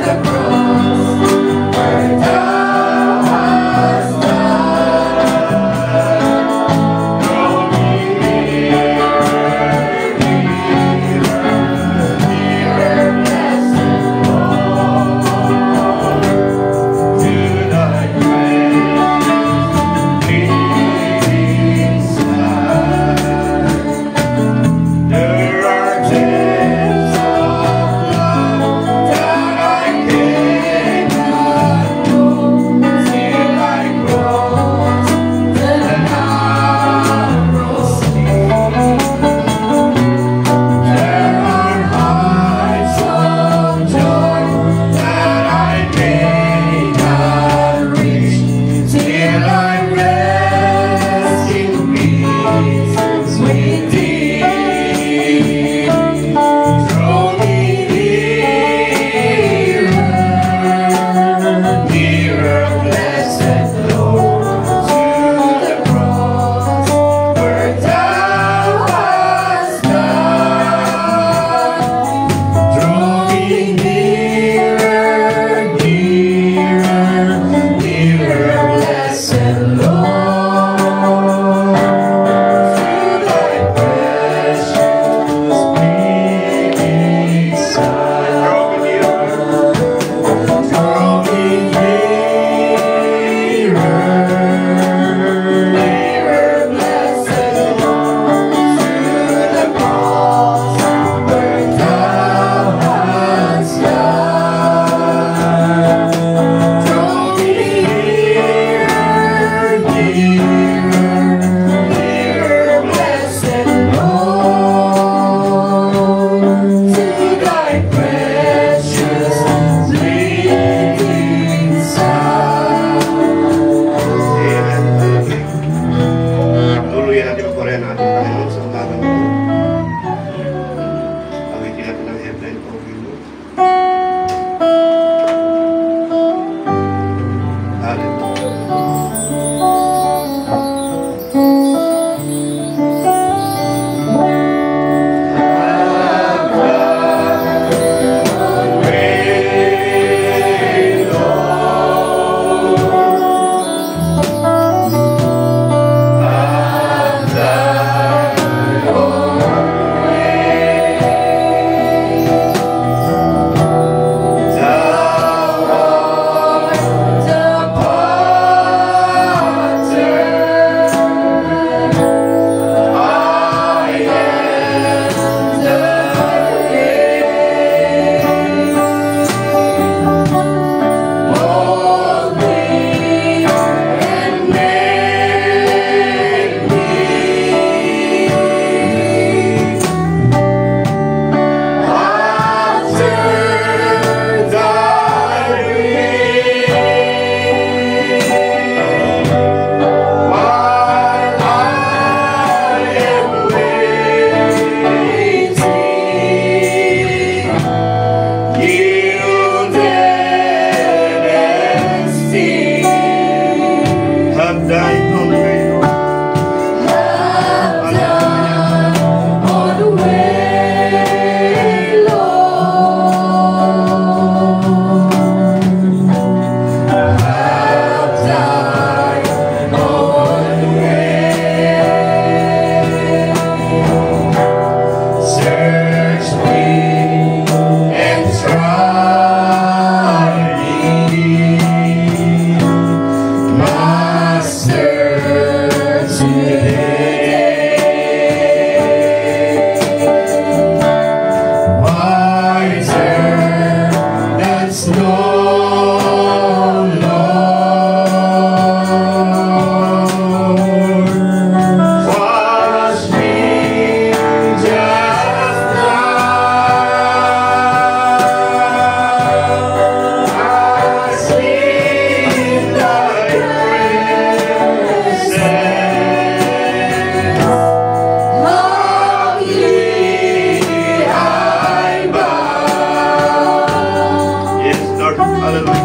The cross. Help me,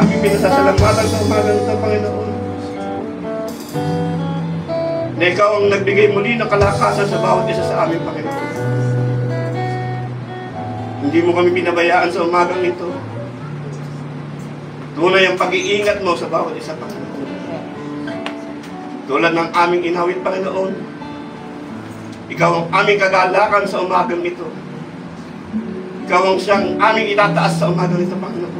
aming pinasasalamatan sa umagang ito, Panginoon. Na ikaw ang nagbigay muli ng kalakasan sa bawat isa sa amin, Panginoon. Hindi mo kami pinabayaan sa umagang ito. Tunay ang pag-iingat mo sa bawat isa, Panginoon. Tulad ng aming inawit, Panginoon, ikaw ang aming kagalakan sa umagang ito. Ikaw ang siyang aming itataas sa umagang ito, Panginoon.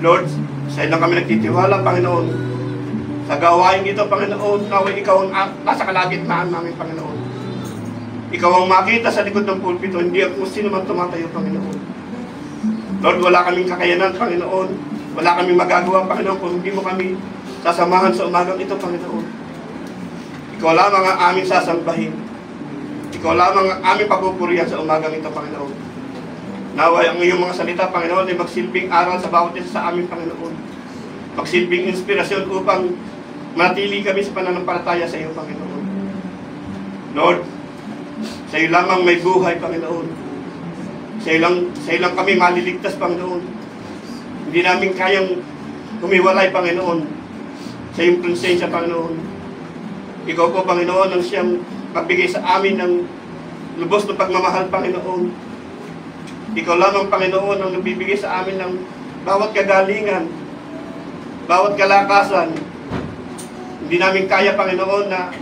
Lord, sa iyo lang kami nagtitiwala, Panginoon. Sa gawain ito, Panginoon, naway ikaw ang nasa kalagitnaan namin, Panginoon. Ikaw ang makita sa likod ng pulpito, hindi ang kung sino man tumatayo, Panginoon. Lord, wala kaming kakayanan, Panginoon. Wala kaming magagawa, Panginoon, kung hindi mo kami sasamahan sa umagang ito, Panginoon. Ikaw lamang ang aming sasambahin. Ikaw lamang ang aming pagpupurihan sa umagang ito, Panginoon. Naway ang iyong mga salita, Panginoon, ay magsilbing aral sa bawat isa sa aming, Panginoon. Magsilbing inspirasyon upang manatili kami sa pananampalataya sa iyo, Panginoon. Lord, sa iyo lamang may buhay, Panginoon. Sa iyo lang kami maliligtas, Panginoon. Hindi namin kayang humiwalay, Panginoon, sa iyong presensya, Panginoon. Ikaw po, Panginoon, ang siyang magbigay sa amin ng lubos na pagmamahal, Panginoon. Ikaw lamang, Panginoon, ang nagbibigay sa amin ng bawat kagalingan, bawat kalakasan. Hindi namin kaya, Panginoon, na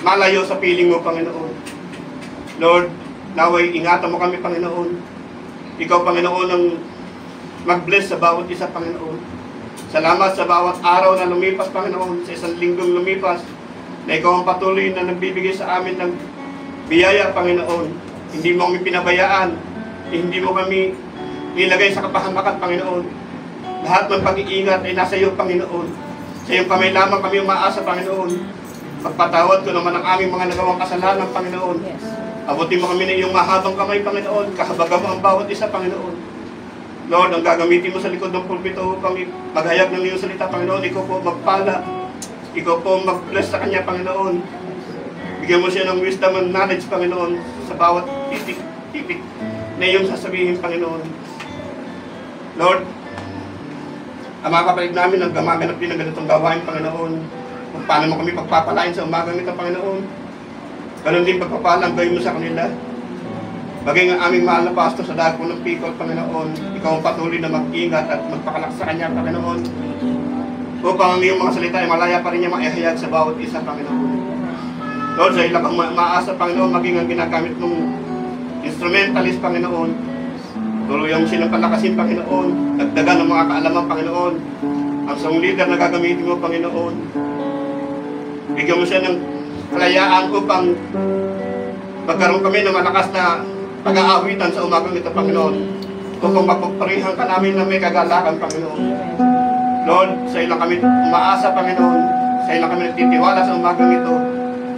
malayo sa piling mo, Panginoon. Lord, naway ingatan mo kami, Panginoon. Ikaw, Panginoon, ang mag-bless sa bawat isa, Panginoon. Salamat sa bawat araw na lumipas, Panginoon, sa isang linggong lumipas, na ikaw ang patuloy na nagbibigay sa amin ng biyaya, Panginoon. Hindi mo kami pinabayaan, hindi mo kami nilagay sa kapahamakan, Panginoon. Lahat ng pag-iingat ay nasa iyo, Panginoon. Sa iyong kamay lamang kami umaasa, Panginoon. Pagpatawad ko naman ang aming mga nagawang kasalanan, Panginoon. Abutin mo kami na iyong mahabang kamay, Panginoon. Kahabagan mo ang bawat isa, Panginoon. Lord, ang gagamitin mo sa likod ng pulpito upang maghayag ng iyong salita, Panginoon. Ikaw po magpala. Ikaw po mag-bless sa kanya, Panginoon. Bigyan mo siya ng wisdom and knowledge, Panginoon, sa bawat titik na iyong sasabihin, Panginoon. Lord, ang mga kapatid namin ang gamaganap din ng ganitong gawain, Panginoon. Kung paano mo kami pagpapalain sa umagang ito, Panginoon. Ganon din pagpapalang gawin mo sa kanila. Bagay ang aming mahal na pastor sa dagpo ng Picol, Panginoon. Ikaw ang patuloy na mag-ingat at magpakalak sa kanya, Panginoon. Upang ang iyong mga salita ay malaya pa rin niya maihayag sa bawat isa, Panginoon. Lord, sa ilang kang maasa, Panginoon, maging ang ginagamit ng instrumentalist, Panginoon. Tuluyang silang palakasin, Panginoon. Dagdagan ng mga kaalaman, Panginoon. Ang song leader na gagamitin mo, Panginoon. Bigyan mo siya ng kalayaan upang magkaroon kami ng malakas na pag-aawitan sa umagang ito, Panginoon. Upang mapaparihan ka namin na may kagalakan, Panginoon. Lord, sa ilang kami umaasa, Panginoon. Sa ilang kami nagtitiwala sa umagang ito.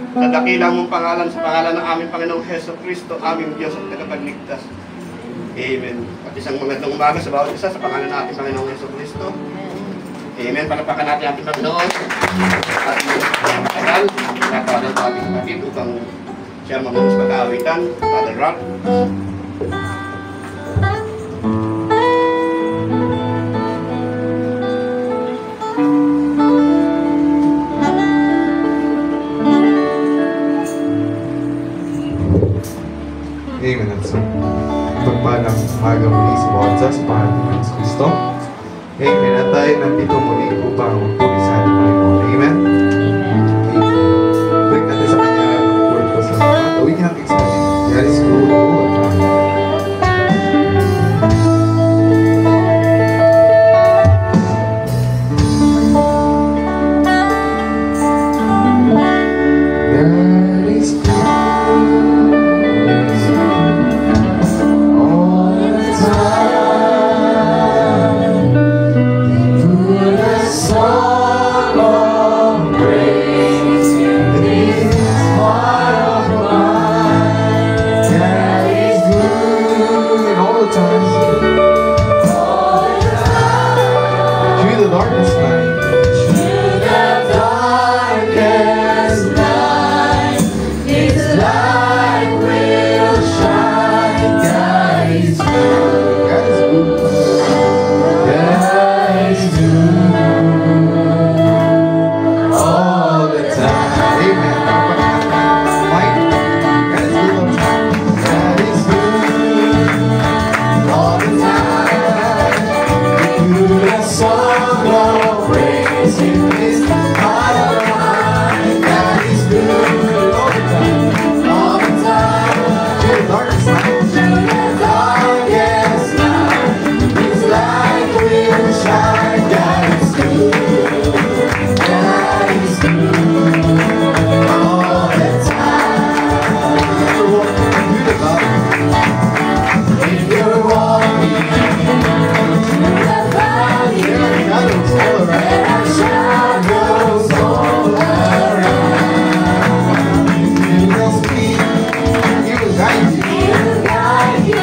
Sa dakilang mong pangalan, sa pangalan ng aming Panginoong Heso Kristo, aming Diyos at tagapagligtas. Amen. At isang magandang umaga sa bawat isa sa pangalan ng ating Panginoong Heso Kristo. Amen. Palapakan natin ating Panginoon. At magpagal, natawanan sa ating kapatid upang siya mamunos pag-aawitan. Father Rock. Amen. At so, pagpalang umaga muli sa bawat isa sa pangalan ng Yesus Kristo. Amen. At tayo nandito muli upang magpumisahan ng Panginoon. Amen. Balik natin sa kanya ng word ko sa mga tawin natin sa kanya. God is good. God song of praise in this heart of mine that is good all the time, all the time. To the darkest night, to the darkest night, His light will shine. That is good, that is good all the time. If you're walking through the valley, there are shadows all around. He will speak, He will guide you, He will guide you,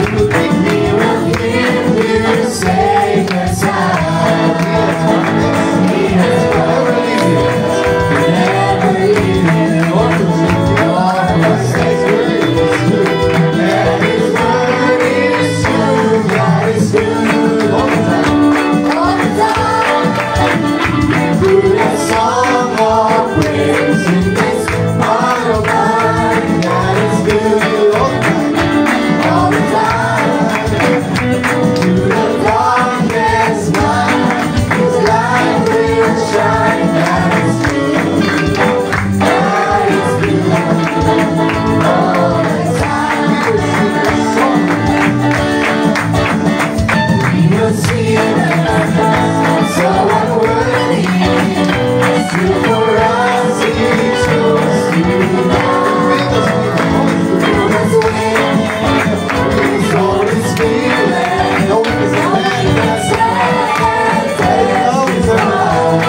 He will take me, He will give you safe and sound. He has promised, never leave you, or forsake you. Always stays with you, and His word is true. God is good all the time. All the time. Put a song of praise in this heart of mine. God is good all the time. All the time. To the darkest night, His light will shine. God is good. God is good all the time. We will sing a song. So unworthy, still for us He chose to die. Fill us with His Holy Spirit, knowing His hand has said, that His love,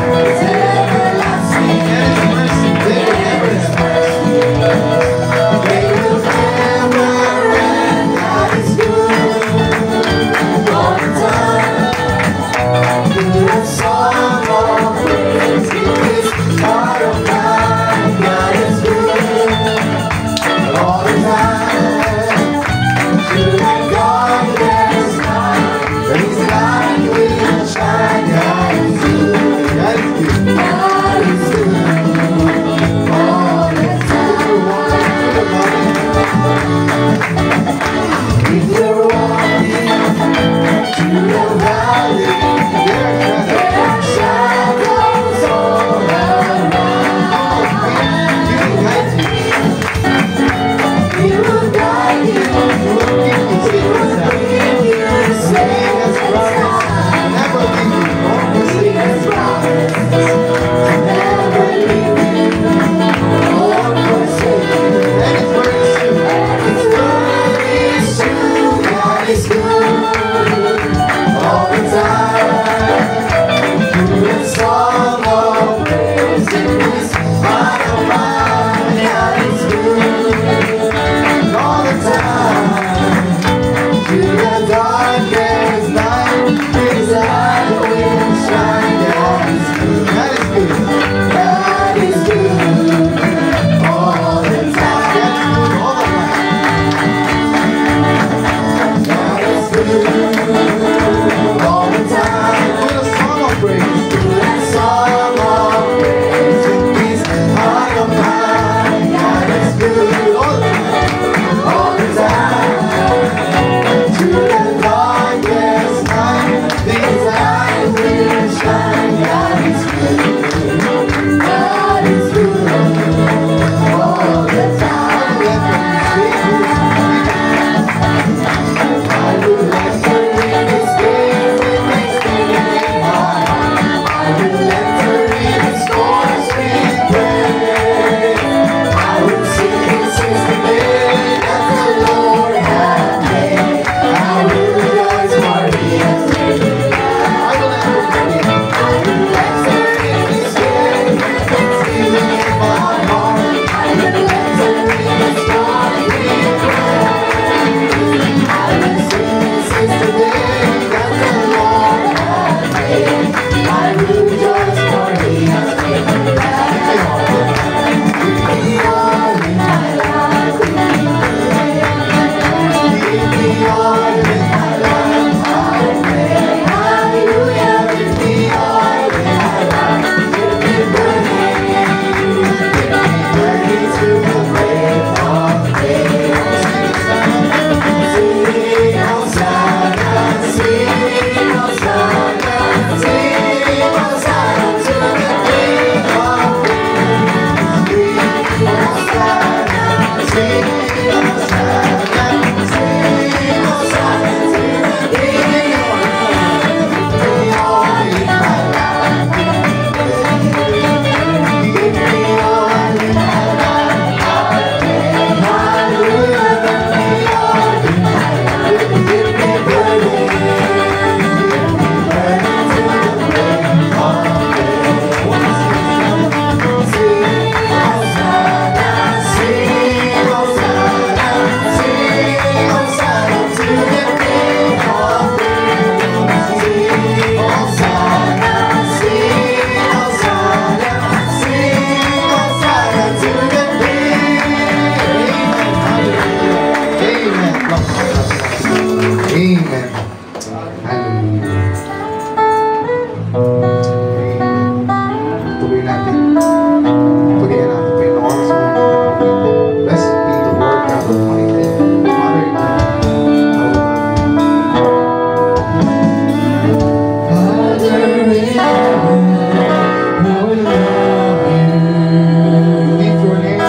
is everlasting, and His mercy, they will never end. God is good all the time. Put a song of praise in this heart of mine. God is good all the time. To the darkest night, His light will shine. God is good. God is good. God is good all the time. If you're walking through the valley, there are shadows all around. He will guide you, He will bring you safe and sound. Never leave you, nor forsake you. He has promised to never leave you, nor forsake you. And His word is true. And His word is true. God is good all the time. Put a song of praise in this heart of mine. God is good all the time. To the darkest night, His light will shine. God is good. God is good. God is good all the time. God is good all the time. God is Amen. Hallelujah. Tuloy natin. Tuloy natin. Pinoon sa mga people. Blessed be the Lord God Almighty. Father in heaven, I will love you. Lift your name.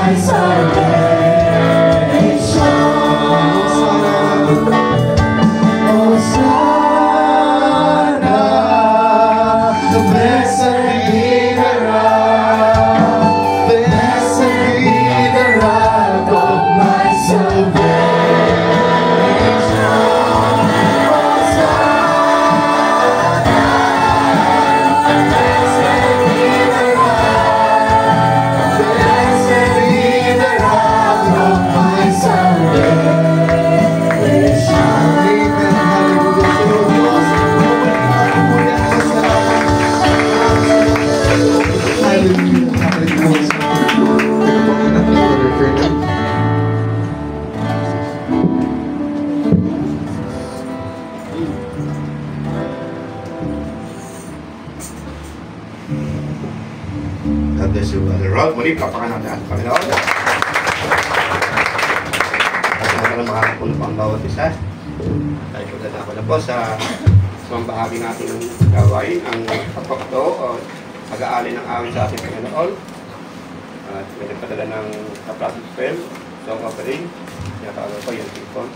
my salvation. Hosanna, the blessed Redeemer, blessed be the rock of my God bless you, Brother Rod. Muli, kapakan natin ang Panginoon. At mga makakapuno pa ang bawat isa. Dahil pagdala ko na po sa bahagi natin ng gawain, ang pagpapto o pag-aali ng awit sa ating Panginoon. At may nagpadala ng Kaplasik Film, Song Offering. Tinatawag ko yung Tikon.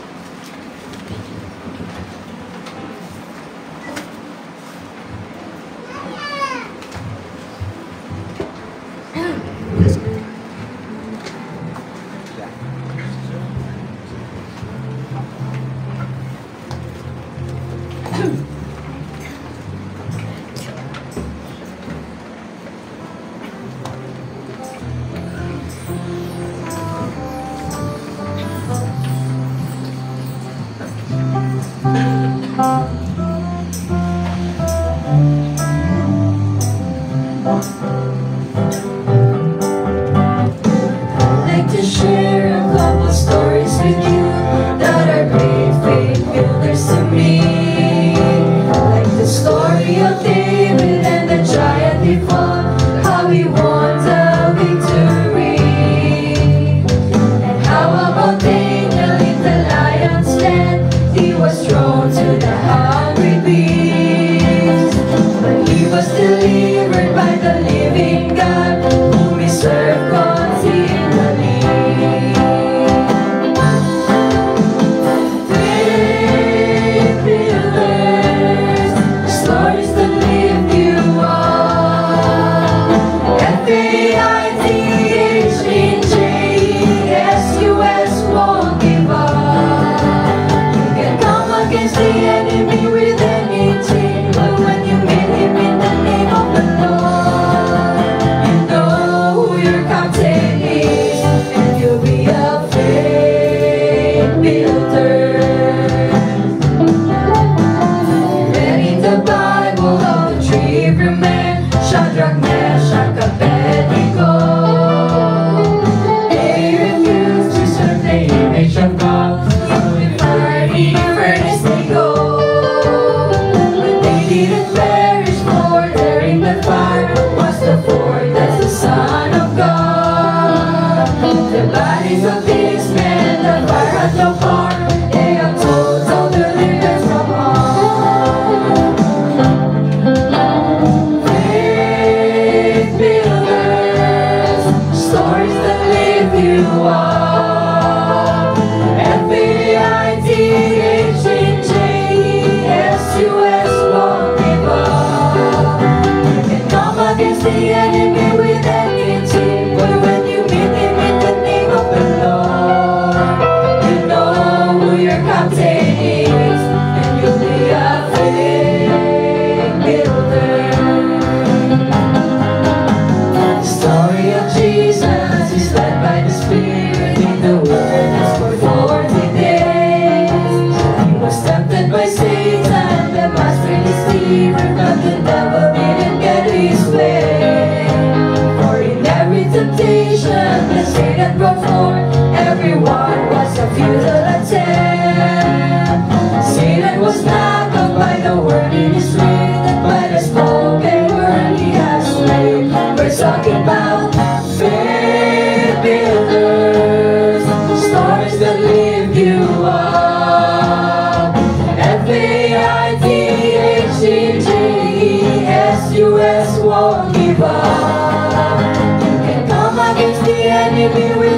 won't give up. You can come against the enemy with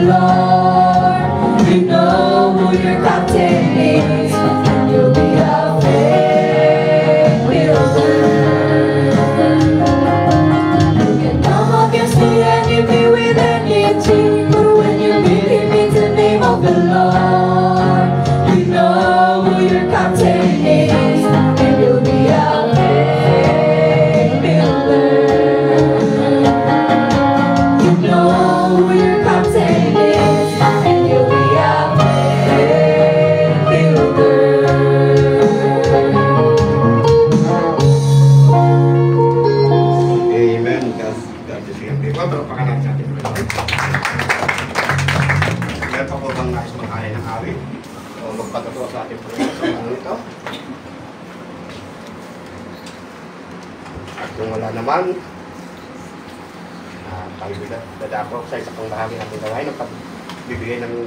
Lord. You know who your captain is. You'll be a faith builder. You can come against the enemy with anything, but when you believe in the name of the Lord, you know who your captain is, and you'll be a faith builder. You know who your captain is, and you'll be a faith builder. Amen. God bless you. Pero pakanan natin. Meron pa po bang nais mag-alay ng awit? O magpatutuwa sa ating programa sa mga ito? At kung wala naman, tayo dadako sa isa pang bahagi natin gawain ng pagbibigay ng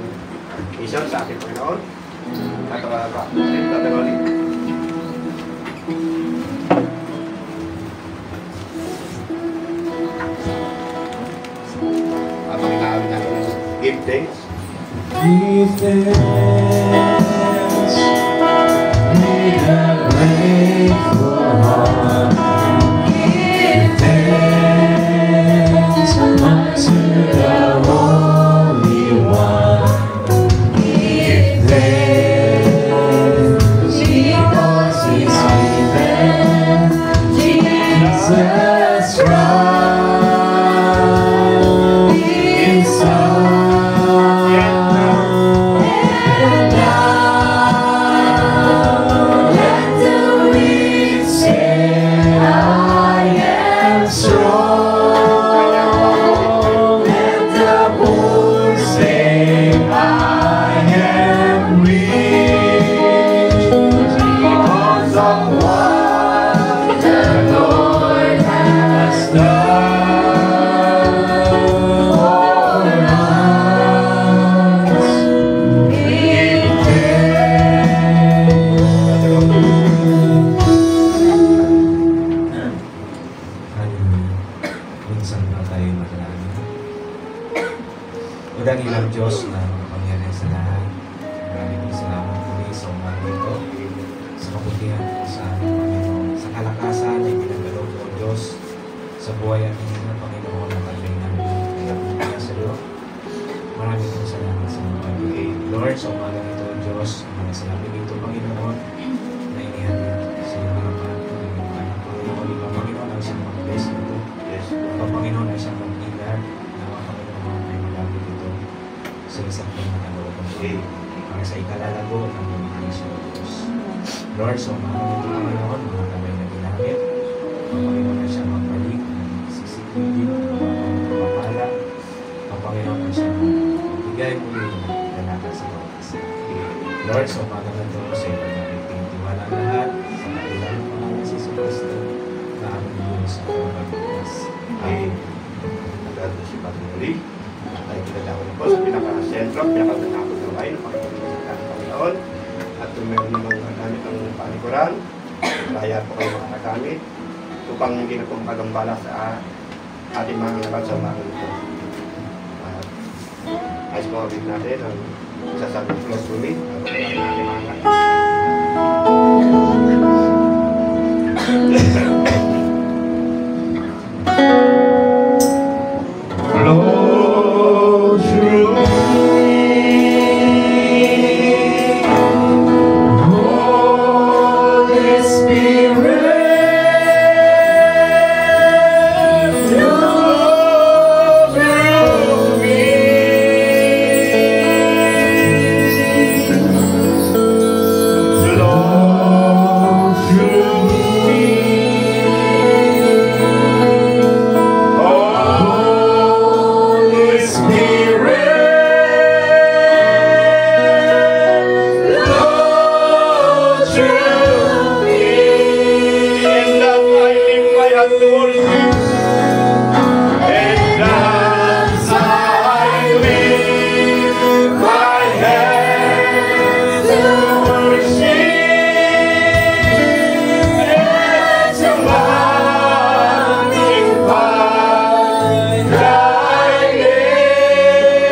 mission sa ating Panginoon. At tatanungin. At panginaawin natin give thanks. Give thanks with a grateful heart. Give thanks unto the Holy One. Give thanks because He's given Jesus Christ His Son. Minsan na tayo magalangin. O dakilang Diyos na makapangyarihan sa lahat. Maraming salamat muli sa umaga ito. Sa kabutihan po sa aming Panginoon. Sa kalakasan ay pinagalaw po o Diyos. Sa buhay at hindi ng Panginoon na tagay namin. Kaya po kaya sa iyo. Maraming po salamat sa mga pag-ibig. Lord, sa umaga ito o Diyos, mga salamat ito Panginoon na inihatid sa iyong harapan. Panginoon, ikaw Panginoon ang isang mag-bless nito. Ang Panginoon ay isang mag-ingat na ang Panginoon ay malapit ito sa isang pinagalaw ng Panginoon para sa ikalalago ng mga sa Diyos. Lord, sa umaga ito Panginoon, mga kamay na ginamit, ang Panginoon ay siyang magbalik ng sisikligin, ang papala, ang Panginoon ay siyang magbigay muli ng dalaga sa bawat isa. Lord, sa umaga na ito, sa ipagkakit pinitiwala ang lahat, sa kailan ng pangalan sa Iso Cristo, na aming Diyos at pagpapagpas. Ay nagdado si Patuloy. Tayo pinadako na po sa pinaka-sentro, pinaka-nanakot ng bahay ng Panginoon. At kung meron namang nagamit ang panikuran, kaya po kayo makagamit upang hindi na po magambala sa ating mga nagal sa umaga nito. Ayos po mabit natin ang sasabing close to me. At kung natin mga Flow through me, Holy Spirit, flow through me, flow through me. Holy Spirit, flow through me. And as I lift my hand towards you, And as I lift my hands to worship, let your magnify thy name.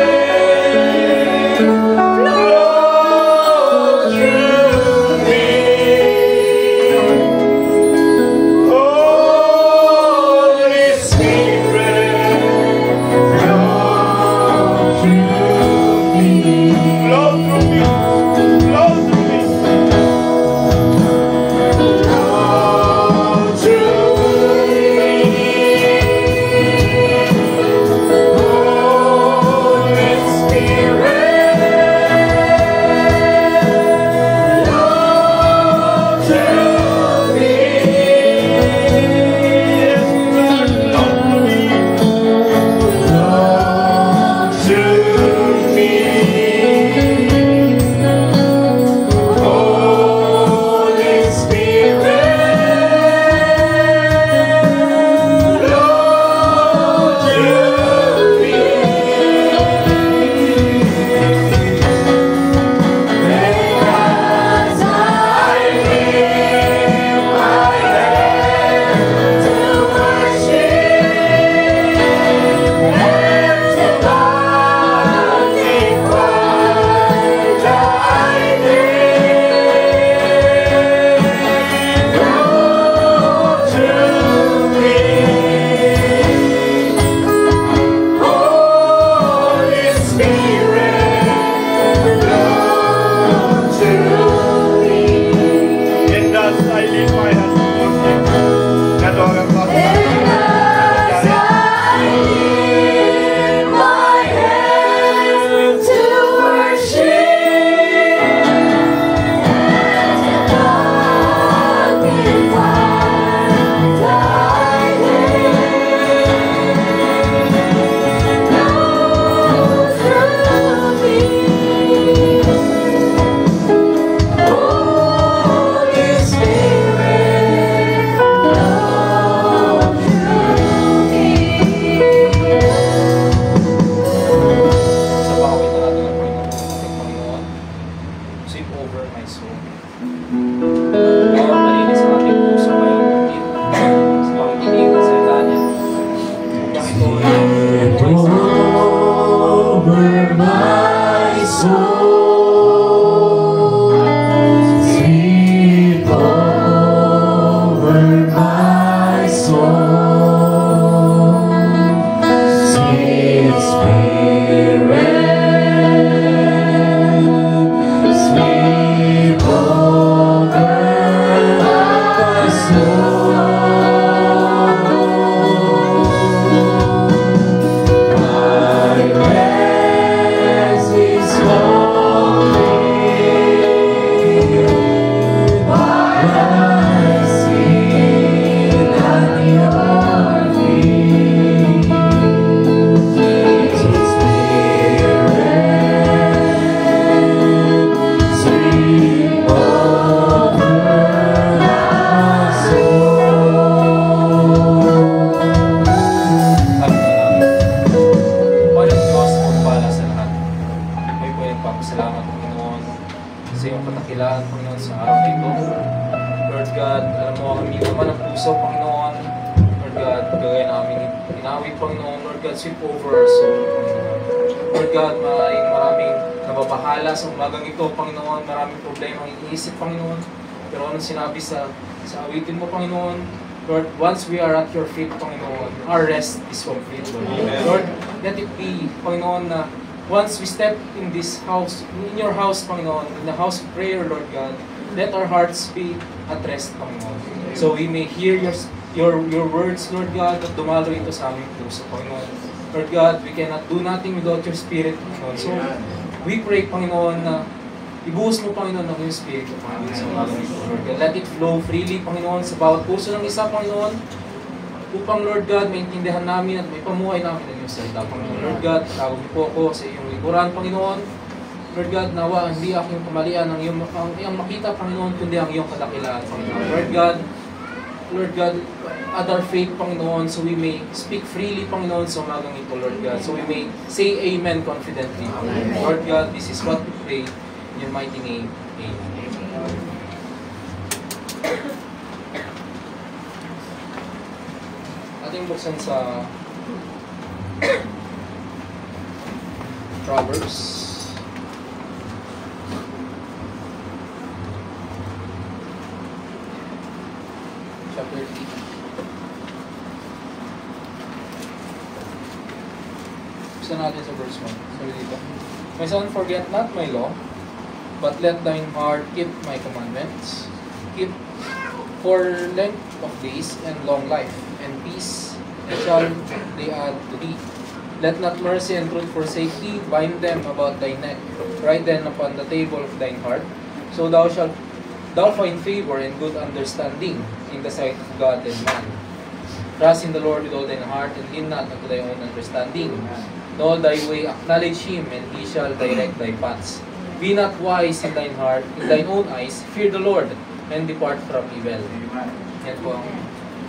Gagaya namin inawit, Panginoon, Lord God, sweep over our soul, Panginoon. Lord God, maraming nababahala sa umagang ito, Panginoon, maraming problema ang iniisip, Panginoon. Pero anong sinabi sa awitin mo, Panginoon? Lord, once we are at your feet, Panginoon, our rest is complete, Lord. Lord, let it be, Panginoon, na once we step in this house, in your house, Panginoon, in the house of prayer, Lord God, let our hearts be at rest, Panginoon. So we may hear your words, Lord God, at dumalo ito sa aming puso, Panginoon. Lord God, we cannot do nothing without your Spirit, Panginoon. So we pray, Panginoon, na ibuhos mo, Panginoon, ng iyong Spirit, Panginoon, sa umagang ito, Lord God. Let it flow freely, Panginoon, sa bawat puso ng isa, Panginoon, upang, Lord God, maintindihan namin at may pamuhay namin ang iyong salita, Panginoon. Lord God, tawag niyo po ako sa iyong likuran, Panginoon. Lord God, nawa, hindi aking kamalian ang iyong makita, Panginoon, kundi ang iyong kadakilaan, Panginoon. Lord God, add our faith, Panginoon, so we may speak freely, Panginoon, sa umagang ito, Lord God. So we may say Amen confidently, Panginoon. Lord God, this is what we pray in your mighty name. Amen. Ating buksan sa Proverbs. Chapter 3. Buksan natin sa verse 1. Sabi dito, My son, forget not my law, but let thine heart keep my commandments. Keep for length of days and long life, and peace, and shall they add to thee. Let not mercy and truth forsake thee, bind them about thy neck, write them upon the table of thine heart, so thou find favor and good understanding in the sight of God and man. Trust in the Lord with all thine heart, and lean not unto thy own understanding. In all thy way acknowledge him, and he shall direct thy paths. Be not wise in thine heart, in thine own eyes, fear the Lord, and depart from evil. Yan po ang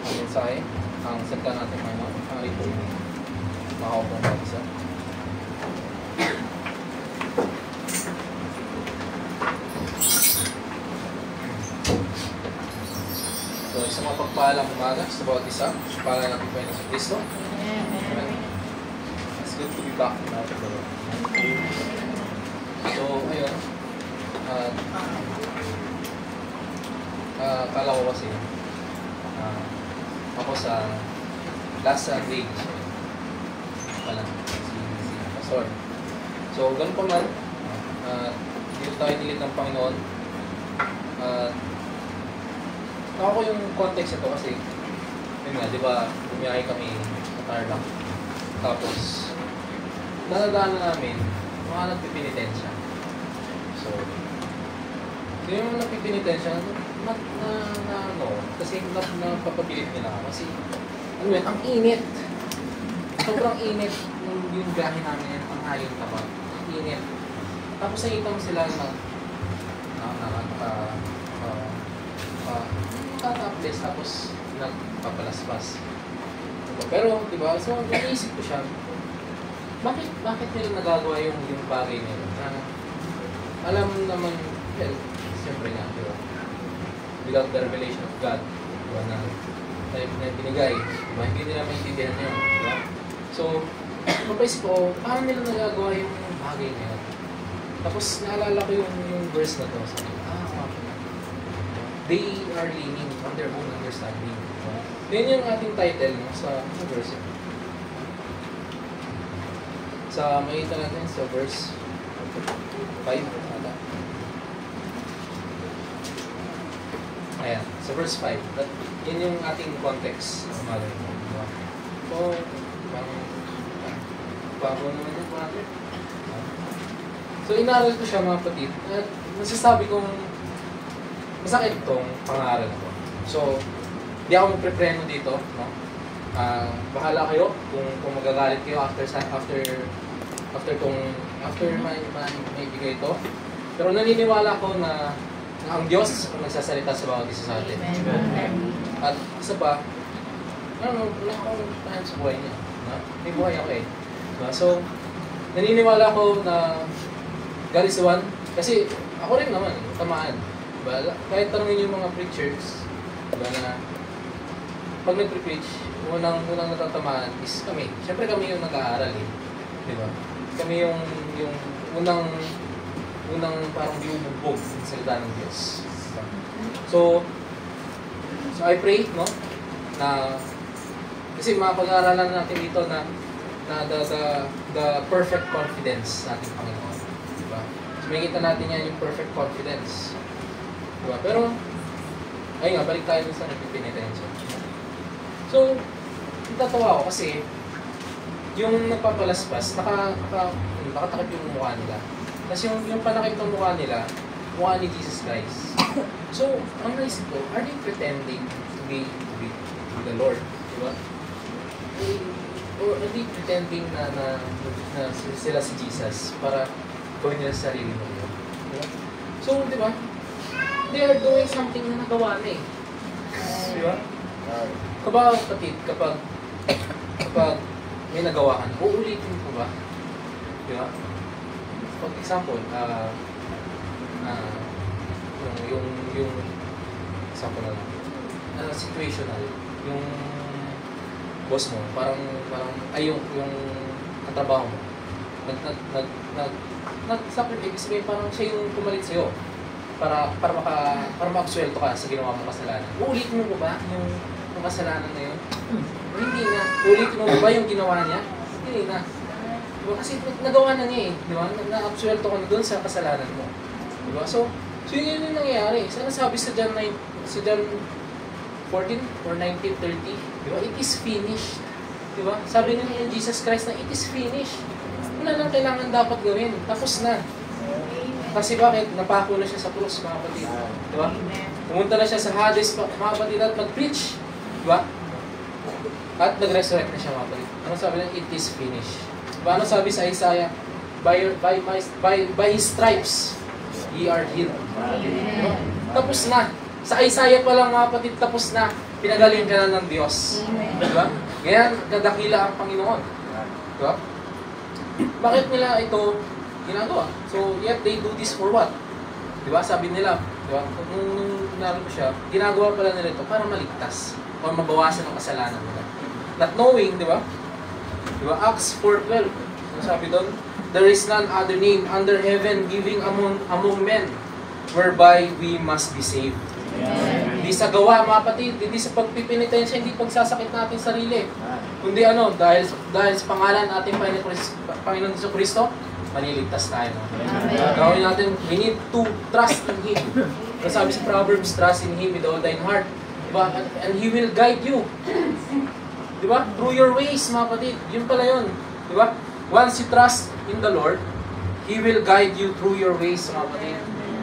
mensahe. Ang salita natin ngayon. Ang ito. Makakapong mag-isa. So, isang mapagpalang umaga sa bawat isa. Para natin pa sa Kristo. Amen. It's good to be back in our Lord. So, ayun. Kala ko kasi ako sa last Sunday pala si Pastor. So, ganun pa man, dito tayo nilit ng Panginoon. Ako yung context ito kasi, yun nga, di ba, bumiyahe kami sa Tarlac. Tapos, nanadaanan namin, mga nagpipinitensya. So, yung nagpipinitensya, kasi napapapilit nila ako. Kasi, ano yun, ang init. Sobrang init yung biyahe namin, ang haling tapat. Ang init. Tapos nakita mo sila nakataples, tapos nagpapalaspas. Pero, di ba, so, naisip ko siya, bakit nila nagagawa yung bagay nila? Alam naman, well, siyempre nga, di ba? Without the revelation of God, diba, na binigay, diba, hindi nila maintindihan yun, diba? So, mapaisip ko, paano nila nagagawa yung bagay nila? Tapos, naalala ko yung verse na to, sabi, they are leaning on their own understanding. Diba? Yan yung ating title no, sa verse. Sa makita natin sa verse 5, ayan, sa verse 5, yun yung ating context. So, bago naman yung brother. So, inaral ko siya mga kapatid. At masasabi kong masakit itong pangaral ko. So, di ako magprepreno dito. No? Bahala kayo kung magagalit kayo after may bigay ito. Pero naniniwala ko na ang Diyos ang nagsasalita sa bawat isa sa atin. At isa pa, wala akong tahan sa buhay niya. May buhay ako eh. So, naniniwala ko na God is the one. Kasi ako rin naman, tamaan. Kahit tanongin yung mga preachers, na pag nag-preach, unang natatamaan is kami. Siyempre kami yung nag-aaral eh. Di ba? Kami yung unang parang binubugbog ng salita ng Diyos. Diba? So I pray, no? Na kasi mapag-aaralan natin dito na the perfect confidence sa ating Panginoon. Diba? So makikita natin yan yung perfect confidence. Diba? Pero ayun nga, balik tayo sa nagpipinitensya. So, natatawa ako kasi yung nagpapalaspas, nakatakip yung mukha nila. Kasi yung panakip ng mukha nila, mukha ni Jesus Christ. So, ang naisip ko, are they pretending to be the Lord? Diba? Or are they pretending na sila si Jesus para gawin nila sa sarili nila? Diba? So, diba? They are doing something na nagawa na eh. Diba? Kapag may nagawa ka na, uulitin ko ba? Diba? For example, yung example na lang, situational, yung boss mo, parang yung katrabaho mo, nag-sacrifice, ibig sabihin parang siya yung pumalit sa'yo para makasweldo ka sa ginawa mong kasalanan. Uulitin mo ba yung kasalanan na yun? O hindi na. Uulitin mo ba yung ginawa niya? Hindi na. Diba? Kasi nagawa na niya eh. Diba? Na-absuelto ka na doon sa kasalanan mo. Diba? So yun yung nangyayari. Sana sabi sa John 14 or 19:30, diba? It is finished. Diba? Sabi niya yung Jesus Christ na it is finished. Wala nang kailangan dapat gawin. Tapos na. Kasi bakit? Napako na siya sa krus, mga kapatid. Diba? Pumunta na siya sa Hades, mga kapatid, at mag-preach. Diba? At nag-resurrect na siya, mga kapatid. Ano sabi niya? It is finished. Diba? Ano sabi sa Isaiah? By His stripes, ye are healed. Diba? Tapos na. Sa Isaiah pa lang, mga kapatid, tapos na. Pinagaling ka na ng Diyos. Diba? Ngayon, kadakila ang Panginoon. Diba? Bakit nila ito ginagawa? So, yet they do this for what? Diba? Sabi nila, diba? Nung naroon ko siya, ginagawa pala nila ito para maligtas o mabawasan ang kasalanan nila. Not knowing, diba? Diba? Acts 4:12. Ano sabi doon? There is none other name under heaven giving among men whereby we must be saved. Hindi sa gawa, mga kapatid, hindi sa pagpipinitensya, hindi pagsasakit natin sarili. Kundi ano, dahil sa pangalan natin Panginoon Jesucristo, maliligtas tayo. Gawin natin, we need to trust in Him. Sabi sa Proverbs, trust in Him with all thine heart. Diba? And He will guide you. Diba? Through your ways, mga kapatid. Yun pala yun. Diba? Once you trust in the Lord, He will guide you through your ways, mga kapatid.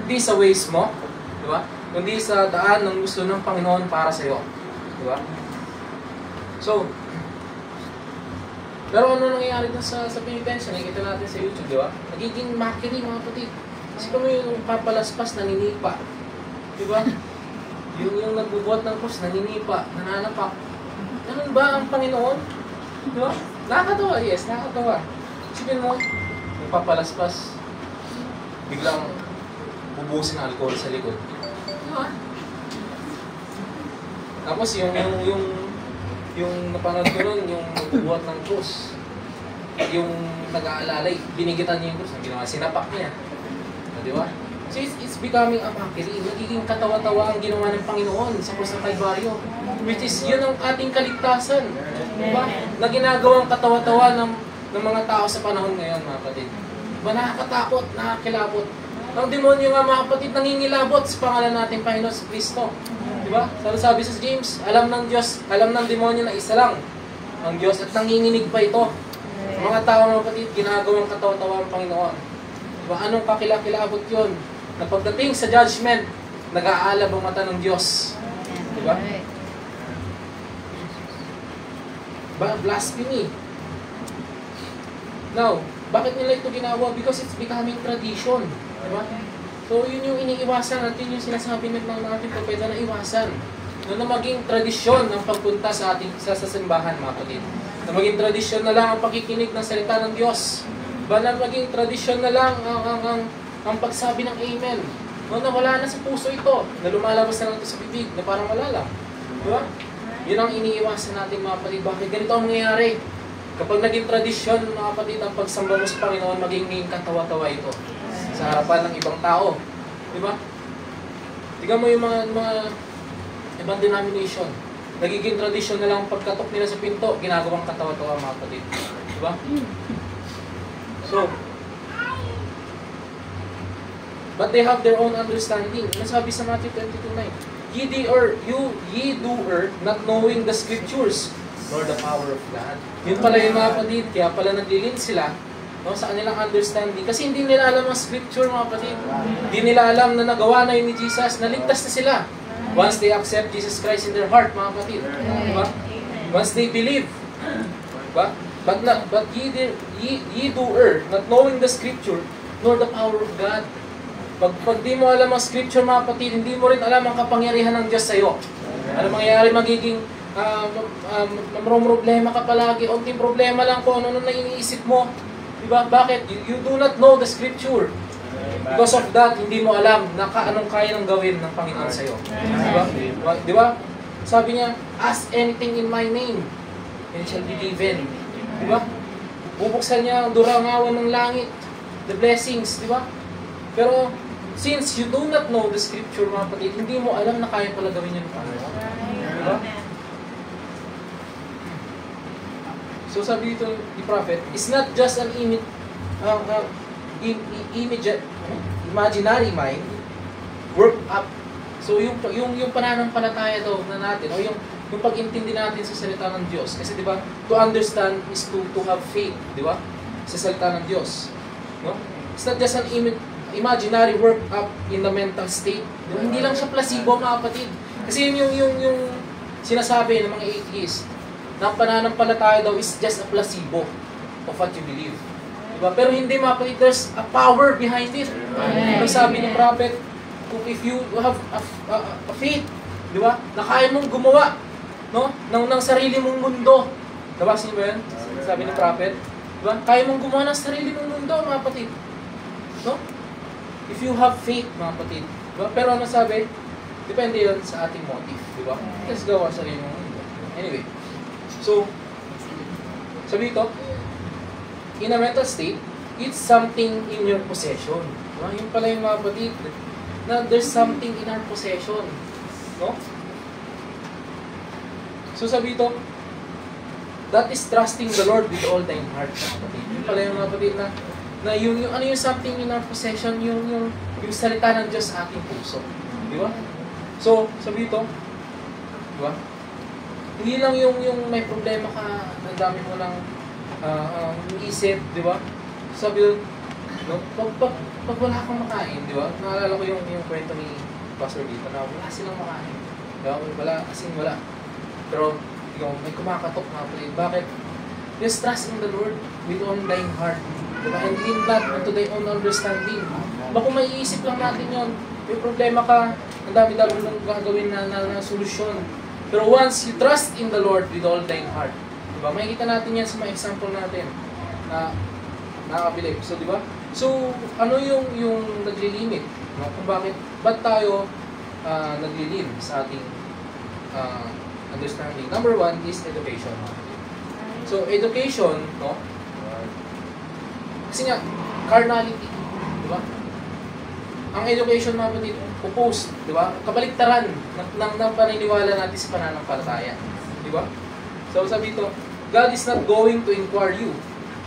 Hindi sa ways mo. Diba? Kundi sa daan ng gusto ng Panginoon para sa iyo. Diba? So, pero ano nangyayari dun sa penitensya? Nakikita natin sa YouTube, di ba? Nagiging mockery, mga kapatid. Kasi kami yung papalaspas, naninipa. Di ba? Yung nagbubuhat ng krus, naninipa, nananapak. Ganun ba ang Panginoon? Di ba? Nakakatawa, yes, nakakatawa. Isipin mo, yung papalaspas, biglang bubusin ang alcohol sa likod. Di ba? Tapos yung napanood ko nun, yung nagbubuhat ng krus, yung nag-aalalay, binigitan niya yung krus, ang ginawa, sinapak niya. Di ba? So it's becoming a mockery. Nagiging katawa-tawa ang ginawa ng Panginoon sa krus ng Kalbaryo, which is yun ang ating kaligtasan. Di ba? Na ginagawang katawa-tawa ng mga tao sa panahon ngayon, mga kapatid. Diba? Nakakatakot, nakakilabot. Ang demonyo nga, mga kapatid, nangingilabot sa pangalan natin Panginoon sa Kristo. Diba? Sabi sa James, alam ng Diyos, alam ng demonyo na isa lang ang Diyos at nanginginig pa ito. Mga tao, mga kapatid, ginagawang katawa-tawa ang Panginoon. Diba? Anong kakilakilabot yun? Na pagdating sa judgment, nag-aalab ang mata ng Diyos. Diba? Blasphemy. Now, bakit nila ito ginawa? Because it's becoming tradition. Diba? So, yun yung iniiwasan natin, yung sinasabi ng ating propeta na iwasan. Na maging tradisyon ng pagpunta sa ating sa simbahan, mga kapatid. Na maging tradisyon na lang ang pakikinig ng salita ng Diyos. Ba na maging tradisyon na lang ang pagsabi ng Amen. Na wala na sa puso ito. Na lumalabas na lang ito sa bibig, na parang wala lang. Diba? Yun ang iniiwasan natin mga kapatid. Bakit ganito ang nangyayari? Kapag naging tradisyon, mga kapatid, ang pagsamba mo sa Panginoon, maging katawa-tawa ito sa harapan ng ibang tao. Di ba? Tingnan mo yung mga ibang denomination. Nagiging tradisyon na lang pagkatok nila sa pinto, ginagawang katawa-tawa mga kapatid. Di ba? So, but they have their own understanding. Ano sabi sa Matthew 22:9? Ye doer, not knowing the scriptures, nor the power of God. Yun pala yung mga kapatid, kaya pala naglilin sila, no, sa kanilang understanding. Kasi hindi nila alam ang scripture mga kapatid. Hindi nila alam na nagawa na yun ni Jesus, naligtas na sila. Once they accept Jesus Christ in their heart, mga kapatid. Diba? Once they believe. Diba? But ye doer, not knowing the scripture, nor the power of God. Pag di mo alam ang scripture, mga kapatid, hindi mo rin alam ang kapangyarihan ng Diyos sa'yo. Ano mangyayari, magiging problema ka palagi, onting problema lang kung ano na iniisip mo. Diba? Bakit? You do not know the scripture. Because of that, hindi mo alam na anong kaya ng gawin ng Panginoon sa'yo. Diba? Diba? Sabi niya, ask anything in my name, and it shall be given. Diba? Bubuksan niya ang durangawan ng langit, the blessings, diba? Pero, since you do not know the scripture, mga kapatid, hindi mo alam na kaya pala gawin yun ng Panginoon. Diba? So sabi dito ni Prophet, it's not just an imaginary mind, work up. So yung pananampalataya daw na natin, o yung pag-intindi natin sa salita ng Diyos. Kasi di ba, to understand is to have faith, di ba? Sa salita ng Diyos. No? It's not just an imaginary work up in the mental state. Diba? Hindi lang siya placebo, mga kapatid. Kasi yung sinasabi ng mga atheists, na ang pananampalataya daw is just a placebo of what you believe. Diba? Pero hindi, mga kapatid, there's a power behind it. Ang sabi ni Prophet, if you have a faith, di ba? Na kaya mong gumawa, no? ng sarili mong mundo. Nabasa niyo ba yan? Sabi ni Prophet, di ba? Kaya mong gumawa ng sarili mong mundo, mga kapatid. No? If you have faith, mga kapatid. Diba? Pero ano sabi? Depende yun sa ating motive, di ba? Let's gawa sa sarili mong mundo. Anyway, so, sabi ito, in a mental state, it's something in your possession. Diba? Yung pala yung mga kapatid, na there's something in our possession. No? So sabi ito, that is trusting the Lord with all thine heart. Yung pala yung mga kapatid na yung ano yung something in our possession, yung salita ng Diyos sa ating puso. Di ba? So, sabi ito, di ba? Hindi lang yung may problema ka, ang dami mo lang isip, di ba? Sabi ito, no? Pag wala kang makain, di ba? Naalala ko yung kwento ni Pastor dito na wala silang makain. Di ba? Wala, as in wala. Pero, may kumakatok mga kapatid. Bakit? Just trust in the Lord with all thine heart. Diba? And lean not unto thy own understanding. Baka may iisip lang natin yun. May problema ka, ang dami-dami mong gagawin na solusyon. Pero once you trust in the Lord with all thine heart, diba? Makikita natin yan sa mga example natin na nakakabilib. So, diba? So, ano yung naglilimit? No? Kung ba't tayo naglilin sa ating understanding? Number one is education. So, education, no? Kasi nga, carnality, di ba? Ang education, mga kapatid, opposed, di ba? Kabaliktaran ng paniniwala natin sa pananampalataya, di ba? So, sabi ito, God is not going to inquire you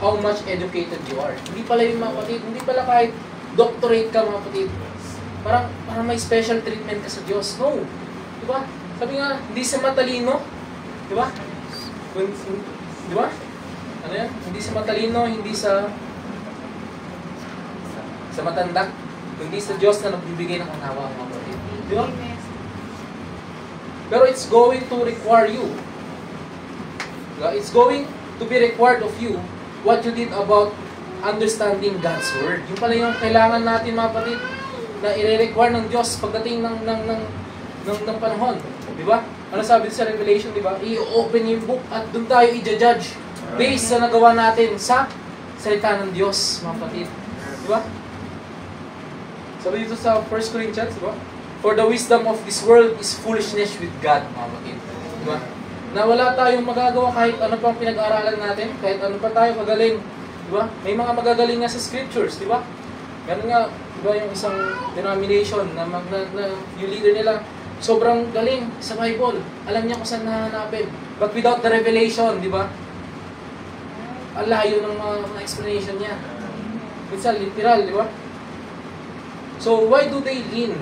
how much educated you are. Hindi pala yung mga kapatid, hindi pala kahit doctorate ka, mga kapatid. Parang may special treatment ka sa Diyos. No, di ba? Sabi nga, hindi sa matalino, di ba? Di ba? Ano yan? Hindi sa matalino, hindi sa matanda, hindi sa Diyos na nagbibigay ng unawa, mga kapatid. Di ba? Pero it's going to require you. Diba? It's going to be required of you what you did about understanding God's Word. Yung pala yung kailangan natin, mga kapatid, na i-require ng Diyos pagdating ng panahon. Di ba? Ano sabi sa Revelation, di ba? I-open yung book at doon tayo i-judge based sa nagawa natin sa salita ng Diyos, mga kapatid. Di ba? Sabi dito sa 1 Corinthians, di ba? For the wisdom of this world is foolishness with God, mga kapatid. Di ba? Na wala tayong magagawa kahit ano pang pinag-aralan natin, kahit ano pa tayo magaling. Diba? May mga magagaling nga sa scriptures, di ba? Ganun nga, diba yung isang denomination na yung leader nila, sobrang galing sa Bible. Alam niya kung saan nahanapin. But without the revelation, di ba? Ang layo ng mga explanation niya. Minsan literal, di ba? So, why do they lean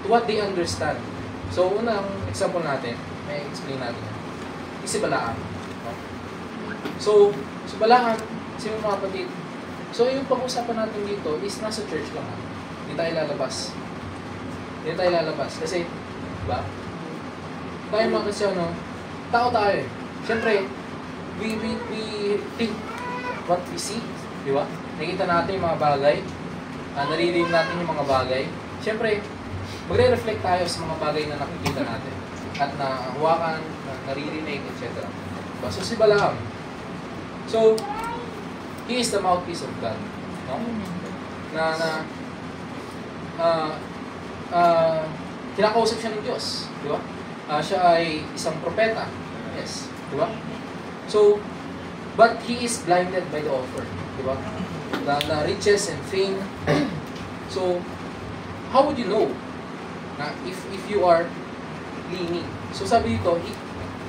to what they understand? So, unang example natin, may explain natin. Si Balaam. So, si Balaam, si mga kapatid. So, yung pag-usapan natin dito is nasa church lang. Hindi tayo lalabas. Hindi tayo lalabas. Kasi, diba? Tayo mga Kristyano, tao tayo. Siyempre, we think what we see. Diba? Nakita natin yung mga bagay. Naririnig natin yung mga bagay. Siyempre, magre-reflect tayo sa mga bagay na nakikita natin. At nahawakan, naririnig, etc. Diba? So, si Balaam. So, he is the mouthpiece of God. No? Kinakausap siya ng Diyos. Di ba? Siya ay isang propeta. Yes. Di ba? So, but he is blinded by the offer. Di ba? The riches and fame. So, how would you know na if you are leaning? So, sabi dito,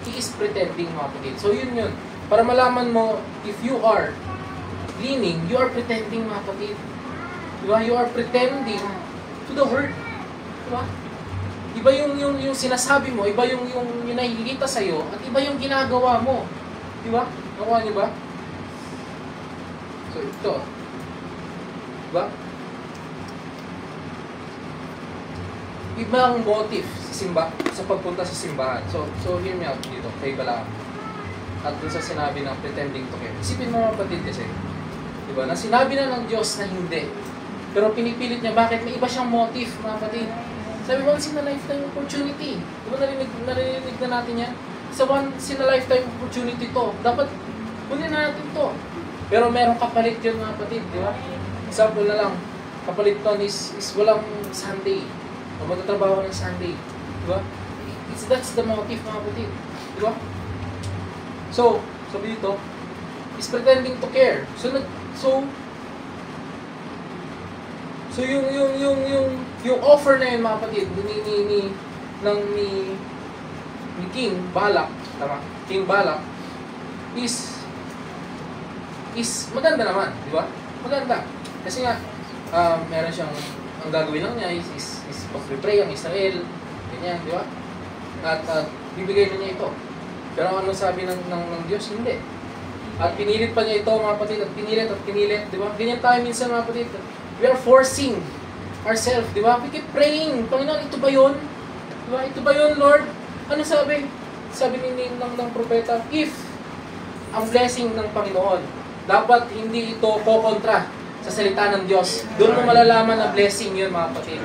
he is pretending, mga kapatid. So, yun. Para malaman mo, if you are leaning, you are pretending, mga kapatid. Diba? You are pretending to the word. Diba? Iba yung sinasabi mo, iba yung nakikita sa'yo, at iba yung ginagawa mo. Diba? Nakuha niyo ba? So, ito. Diba? Ibang motive sa pagpunta sa simbahan. So hear me out dito, kay Balaam. At dun sa sinabi ng pretending to care. Isipin mo mga kapatid kasi, diba, na sinabi na ng Diyos na hindi. Pero pinipilit niya, bakit? May iba siyang motive, mga kapatid. Sabi, once in a lifetime opportunity. Diba narinig na natin yan? Sa once in a lifetime opportunity to. Dapat, kunin na natin to. Pero merong kapalit yun, mga kapatid, di ba? Example na lang, kapalit to is walang Sunday. O magtatrabaho ng Sunday. Di ba? That's the motive, mga kapatid. Di ba? So, sabi dito, is pretending to care. So yung offer na yun, mga kapatid, ni King Balak, tama? King Balak is maganda naman, di ba? Maganda. Kasi nga, meron siyang, ang gagawin lang niya is pag-pray ang Israel, ganyan, di ba? At bibigay na niya ito. Pero ano sabi ng Diyos? Hindi. At pinilit pa niya ito, mga kapatid, at pinilit, di ba? Ganyan tayo minsan, mga kapatid. We are forcing ourselves, di ba? We keep praying. Panginoon, ito ba yun? Di ba? Ito ba yun, Lord? Ano sabi? Sabi ng propeta, if ang blessing ng Panginoon, dapat hindi ito kokontra sa salita ng Diyos. Doon mo malalaman na blessing yun, mga kapatid.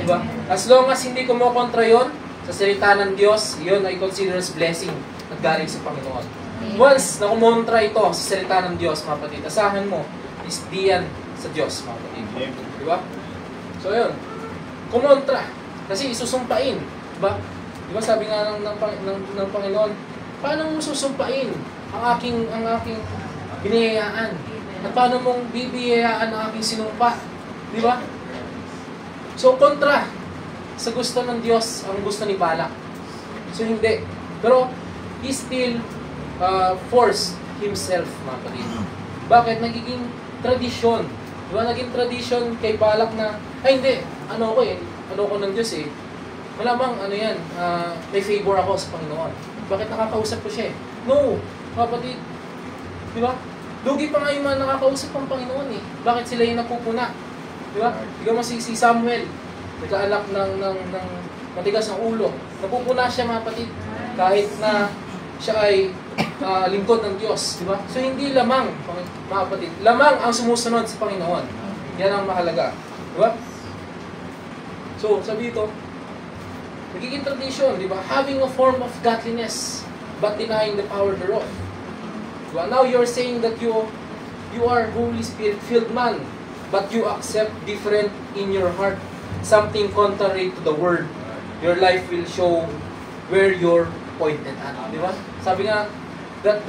Di ba? As long as hindi kumokontra yun sa salita ng Diyos, yun ay considered as blessing at galing sa Panginoon. Once na kumontra ito sa salita ng Diyos, mga kapatid, asahan mo, is diyan sa Diyos, mga kapatid. Di ba? So, yun. Kumontra. Kasi isusumpain. Di ba? Di ba sabi nga ng Panginoon, paano mo susumpain ang aking biniyayaan? At paano mong bibiyayaan ang aking sinumpa? Di ba? So, kontra sa gusto ng Diyos ang gusto ni Balak. So, hindi. Pero, he still forced himself, mga kapatid. Bakit? Nagiging tradisyon. Di ba? Naging tradisyon kay Balak na, ay hindi, ano ko ng Diyos eh. Malamang, may favor ako sa Panginoon. Bakit nakakausap ko siya eh? No, mga kapatid. Di ba? Lugi pa nga yung mga nakakausap ng Panginoon eh. Bakit sila yung napupuna? Di ba? Ikaw mo si Samuel, nagkaanak ng matigas ng ulo. Napupuna siya, mga kapatid. Kahit na siya ay lingkod ng Diyos. Di ba? So hindi lamang, mga kapatid, lamang ang sumusunod sa Panginoon. Yan ang mahalaga. Di ba? So, sabi ito, nagiging tradition, di ba? Having a form of godliness, but denying the power thereof. Diba? Now you're saying that you are Holy Spirit-filled man, but you accept different in your heart, something contrary to the Word. Your life will show where your pointed at. Di ba? Sabi nga, that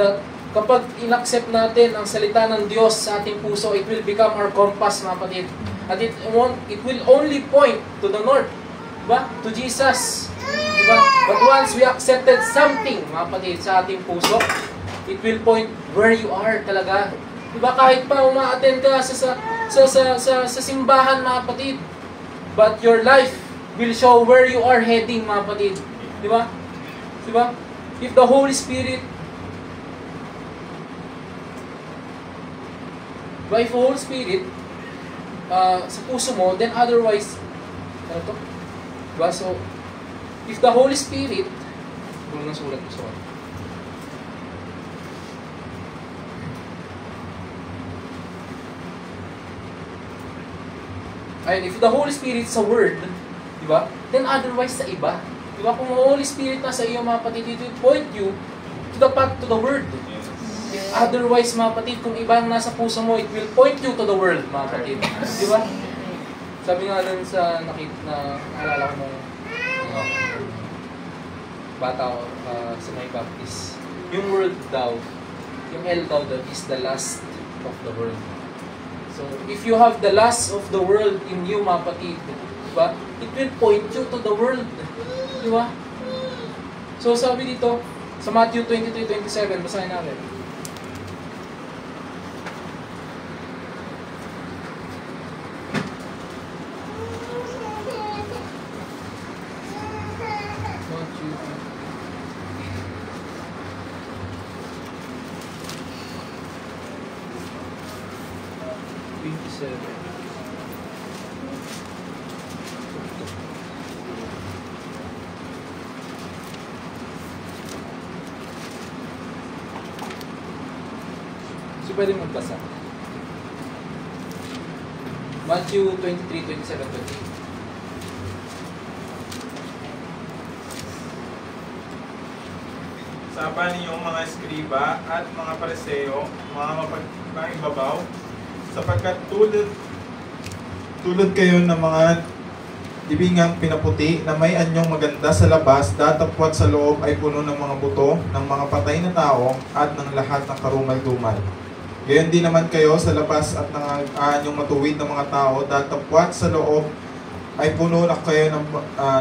kapag inaccept natin ang salita ng Diyos sa ating puso, it will become our compass, mga kapatid. At it will only point to the north. Diba? To Jesus. Diba? But once we accepted something, mga kapatid, sa ating puso, it will point where you are talaga. Diba? Kahit pa uma-attend ka sa simbahan, mga kapatid, but your life will show where you are heading, mga kapatid. Diba? Diba? If the Holy Spirit by the Holy Spirit sa puso mo, then otherwise, ano to? Diba? So, if the Holy Spirit, kung nasulat ko sa ayun, if the Holy Spirit sa Word, diba? Then otherwise sa iba. Diba? Kung ang Holy Spirit na sa iyo, mga kapatid, it will point you to the path, to the Word. If otherwise, mga kapatid, kung iba ang nasa puso mo, it will point you to the world, mga kapatid. Di ba? Sabi nga dun sa naalala ko nung bata ko sa may Baptist, yung world daw, yung L daw is the lust of the world. So, if you have the lust of the world in you, mga kapatid, diba? It will point you to the world. Di ba? So, sabi dito, sa Matthew 23:27, basahin natin. So, pwede magbasa. Matthew 23:27, 28. Sapa ninyong mga eskriba at mga pariseo, mga mapagpaibabaw, sapagkat tulad kayo ng mga dibingang pinaputi na may anyong maganda sa labas, datapwat sa loob ay puno ng mga buto, ng mga patay na tao, at ng lahat ng karumal-dumal. Gayon din naman kayo sa labas at ng anyong matuwid ng mga tao, datapwat sa loob ay puno na kayo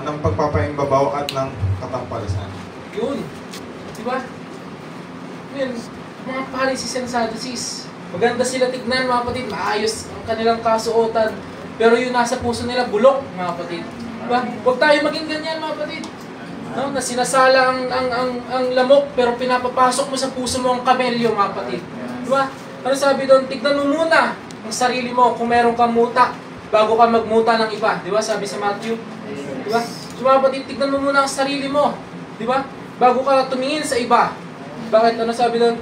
ng pagpapaimbabaw at ng katampalasan. Yun. Diba? Yun. Mga Pharisees and Sadducees. Maganda sila tignan, mga kapatid. Maayos ang kanilang kasuotan. Pero yung nasa puso nila, bulok, mga kapatid. Diba? Huwag tayo maging ganyan, mga kapatid. No? Na sinasala ang lamok, pero pinapapasok mo sa puso mo ang kamelyo, mga kapatid. Diba? Ano sabi doon? Tignan mo muna ang sarili mo kung meron kang muta bago ka magmuta ng iba. Diba? Sabi sa Matthew. Diba? So, mga kapatid, tignan mo muna ang sarili mo. Diba? Bago ka tumingin sa iba. Bakit? Ano sabi doon?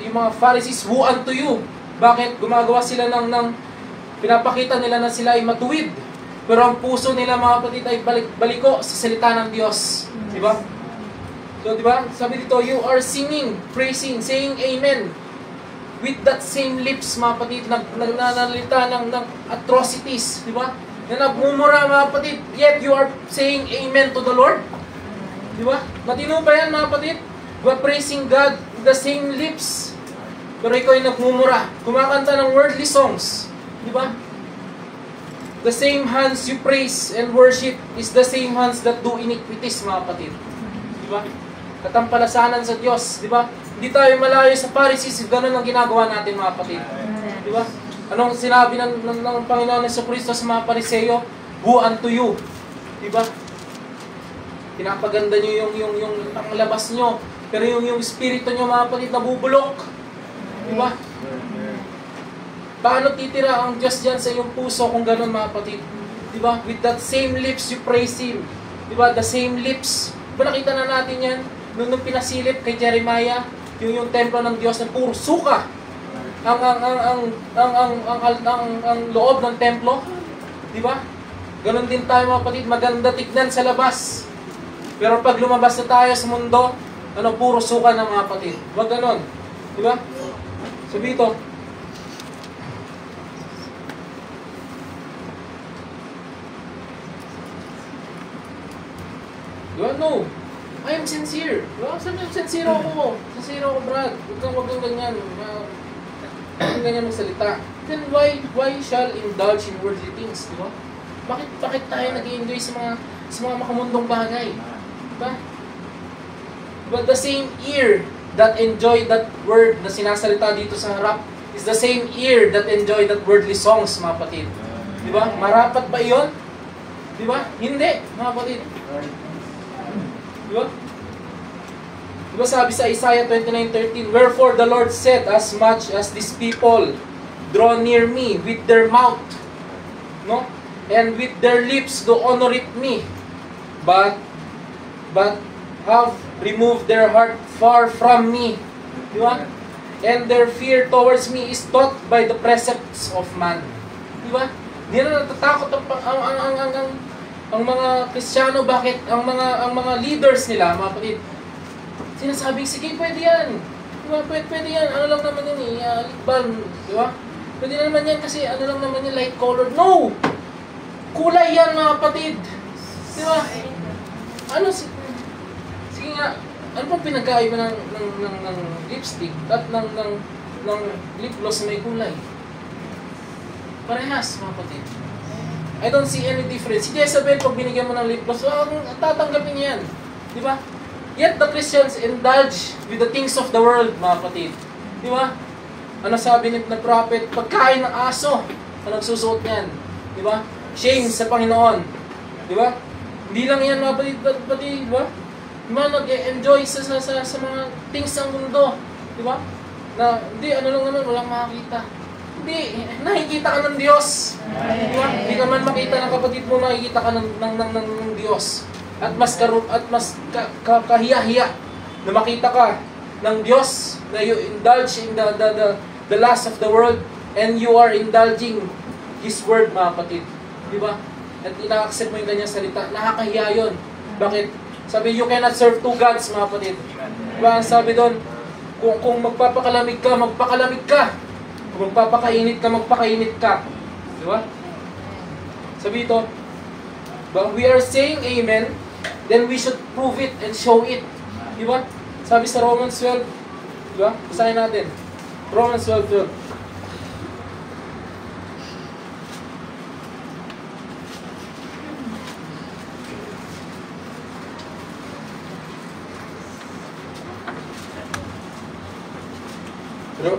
Yung mga Pharisees, woe unto you. Bakit? Gumagawa sila ng pinapakita nila na sila ay matuwid. Pero ang puso nila, mga kapatid, ay baliko sa salita ng Diyos. Diba? So, diba? Sabi dito, you are singing, praising, saying amen. With that same lips, mga kapatid, nanalita ng atrocities. Diba? Na nagmumura, mga kapatid, yet you are saying amen to the Lord. Diba? Matino ba yan, mga kapatid? You are praising God with the same lips. Pero ikaw ay nagmumura. Kumakanta ng worldly songs. Diba? The same hands you praise and worship is the same hands that do iniquities, mga kapatid. Diba? Katampalasanan sa Diyos. Diba? Hindi tayo malayo sa Pharisees. Ganun ang ginagawa natin, mga kapatid. Diba? Anong sinabi ng Panginoon sa Kristo sa mga Pariseo? Woe unto you. Diba? Pinapaganda nyo yung panglabas nyo. Pero yung espiritu nyo, mga kapatid, nabubulok. Diba? Paano titira ang Diyos dyan sa iyong puso kung gano'n, mga kapatid? Diba? With that same lips, you praise Him. Diba? The same lips. Diba nakita na natin yan? Nung pinasilip kay Jeremiah, yung templo ng Diyos na puro suka. Ang loob ng templo. Diba? Ganon din tayo, mga kapatid, maganda tignan sa labas. Pero pag lumabas na tayo sa mundo, puro suka ng mga kapatid. Huwag ganon. Diba? Sabi ito, diba? No. I am sincere. Diba? Sabi mo, sincere ako. Sincere ako, Brad. Huwag kang ganyan. Huwag kang ganyan magsalita. Then why shall indulge in worldly things? Diba? Bakit tayo nag-i-enjoy sa mga makamundong bagay? Diba? But the same ear that enjoy that word na sinasalita dito sa harap is the same ear that enjoy that worldly songs, mga kapatid. Diba? Marapat ba iyon? Diba? Hindi, mga kapatid. Diba? Diba sabi sa Isaiah 29:13, "Wherefore the Lord said, as much as these people draw near me with their mouth, no? And with their lips do honor it me, but have removed their heart far from me." Diba? "And their fear towards me is taught by the precepts of man." Diba? Di na natatakot ang mga Kristiyano. Bakit? Ang mga leaders nila, mga kapatid, sinasabing, sige, pwede yan. Diba? Pwede yan. Ano lang naman yan eh. Likban. Diba? Pwede naman yan kasi ano lang naman yan, light colored. No! Kulay yan, mga kapatid. Diba? Sige nga, ano pang pinagkaiba ng lipstick at ng lip gloss na may kulay? Parehas, mga kapatid. I don't see any difference. Si Jezebel, pag binigyan mo ng lip gloss, tatanggapin niya yan. Di ba? Yet the Christians indulge with the things of the world, mga kapatid. Di ba? Ano sabi ni na prophet? Pagkain ng aso, ang nagsusuot niyan. Di ba? Shame sa Panginoon. Di ba? Hindi lang yan, mga kapatid, di ba? Di ba? Nag-enjoy sa mga things ng mundo. Di ba? Na, hindi, ano lang naman, walang makakita. Hindi, nakikita ka ng Diyos. Diba? Hindi ka man makita ng kapatid mo, nakikita ka ng Diyos. At mas kahiya-hiya na makita ka ng Diyos, na you indulge in the lust of the world, and you are indulging His Word, mga kapatid. Diba? At ina-accept mo yung kanyang salita. Nakakahiya yun. Bakit? Sabi, you cannot serve two gods, mga kapatid. Diba? Sabi doon, kung magpapakalamig ka, magpakalamig ka. Kung magpapakainit ka. Di ba? Sabi ito, but we are saying amen, then we should prove it and show it. Di ba? Sabi sa Romans 12, di ba? Basahin natin. Romans 12:12.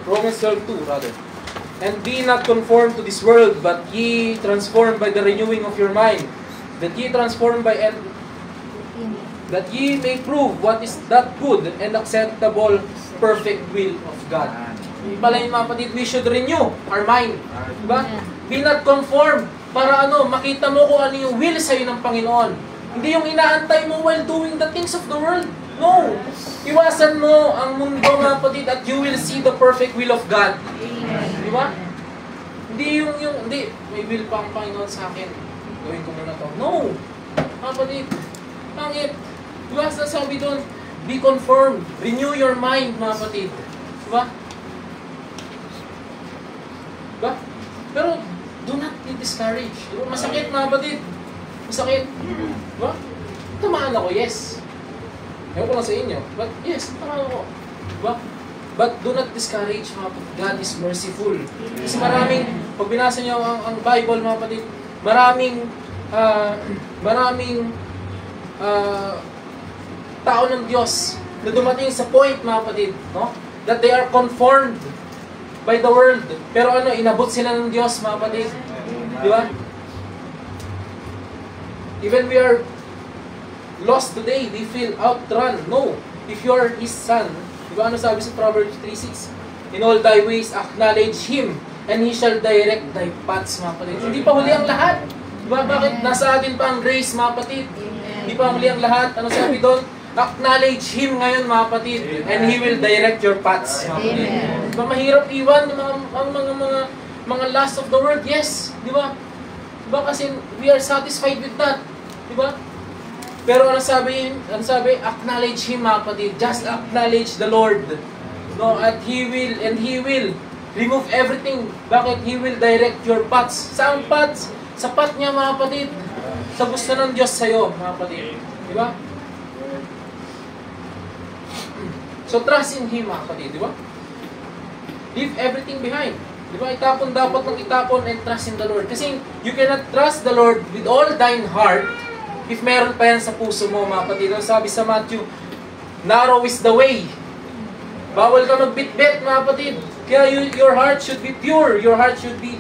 Romans 12:2 rather. "And be not conformed to this world, but ye transformed by the renewing of your mind, that ye may prove what is that good and acceptable, perfect will of God." Pala yung mga kapatid, we should renew our mind. Diba? Be not conformed, para makita mo kung ano yung will sa'yo ng Panginoon. Hindi yung inaantay mo while doing the things of the world. No! Iwasan mo ang mundo, mga kapatid, at you will see the perfect will of God. Di ba? Hindi hindi, may will pa ang Panginoon sa akin. Gawin ko muna to. No! Mga kapatid, pangit. Di ba? Sabi doon, be conformed. Renew your mind, mga kapatid. Di ba? Di ba? Pero, do not be discouraged. Di ba? Masakit, mga kapatid. Masakit. Di ba? Tamaan ako, yes. Ewan ko lang sa inyo. But yes, tama ako. Diba? But do not discourage, mga kapatid. God is merciful. Kasi pag binasa niyo ang Bible, mga kapatid, maraming tao ng Diyos na dumating sa point, mga kapatid, no? That they are conformed by the world. Pero inabot sila ng Diyos, mga kapatid. Diba? Even we are lost today, we feel outrun. No. If you are His son, diba sabi sa Proverbs 3:6? "In all thy ways acknowledge Him, and He shall direct thy paths," mga kapatid. Hindi pa huli ang lahat. Diba? Bakit? Nasa atin pa ang grace, mga kapatid. Hindi pa huli ang lahat. Ano sabi doon? Acknowledge Him ngayon, mga kapatid, and He will direct your paths, mga kapatid. Diba mahirap iwan ang mga lust of the world? Yes. Diba? Diba kasi we are satisfied with that. Diba? Pero ano sabi? Acknowledge Him, mga kapatid. Just acknowledge the Lord. No, at He will remove everything. Bakit? He will direct your paths. Saan paths? Sa path niya, mga kapatid. Sa gusto ng Diyos sa'yo, mga kapatid. Di ba? So trust in Him, mga kapatid, di ba? Leave everything behind. Di ba? Itapon dapat ng itapon and trust in the Lord. Kasi you cannot trust the Lord with all thine heart if meron pa yan sa puso mo, mga kapatid. Ang sabi sa Matthew, narrow is the way. Bawal ka magbitbit, mga kapatid. Kaya your heart should be pure. Your heart should be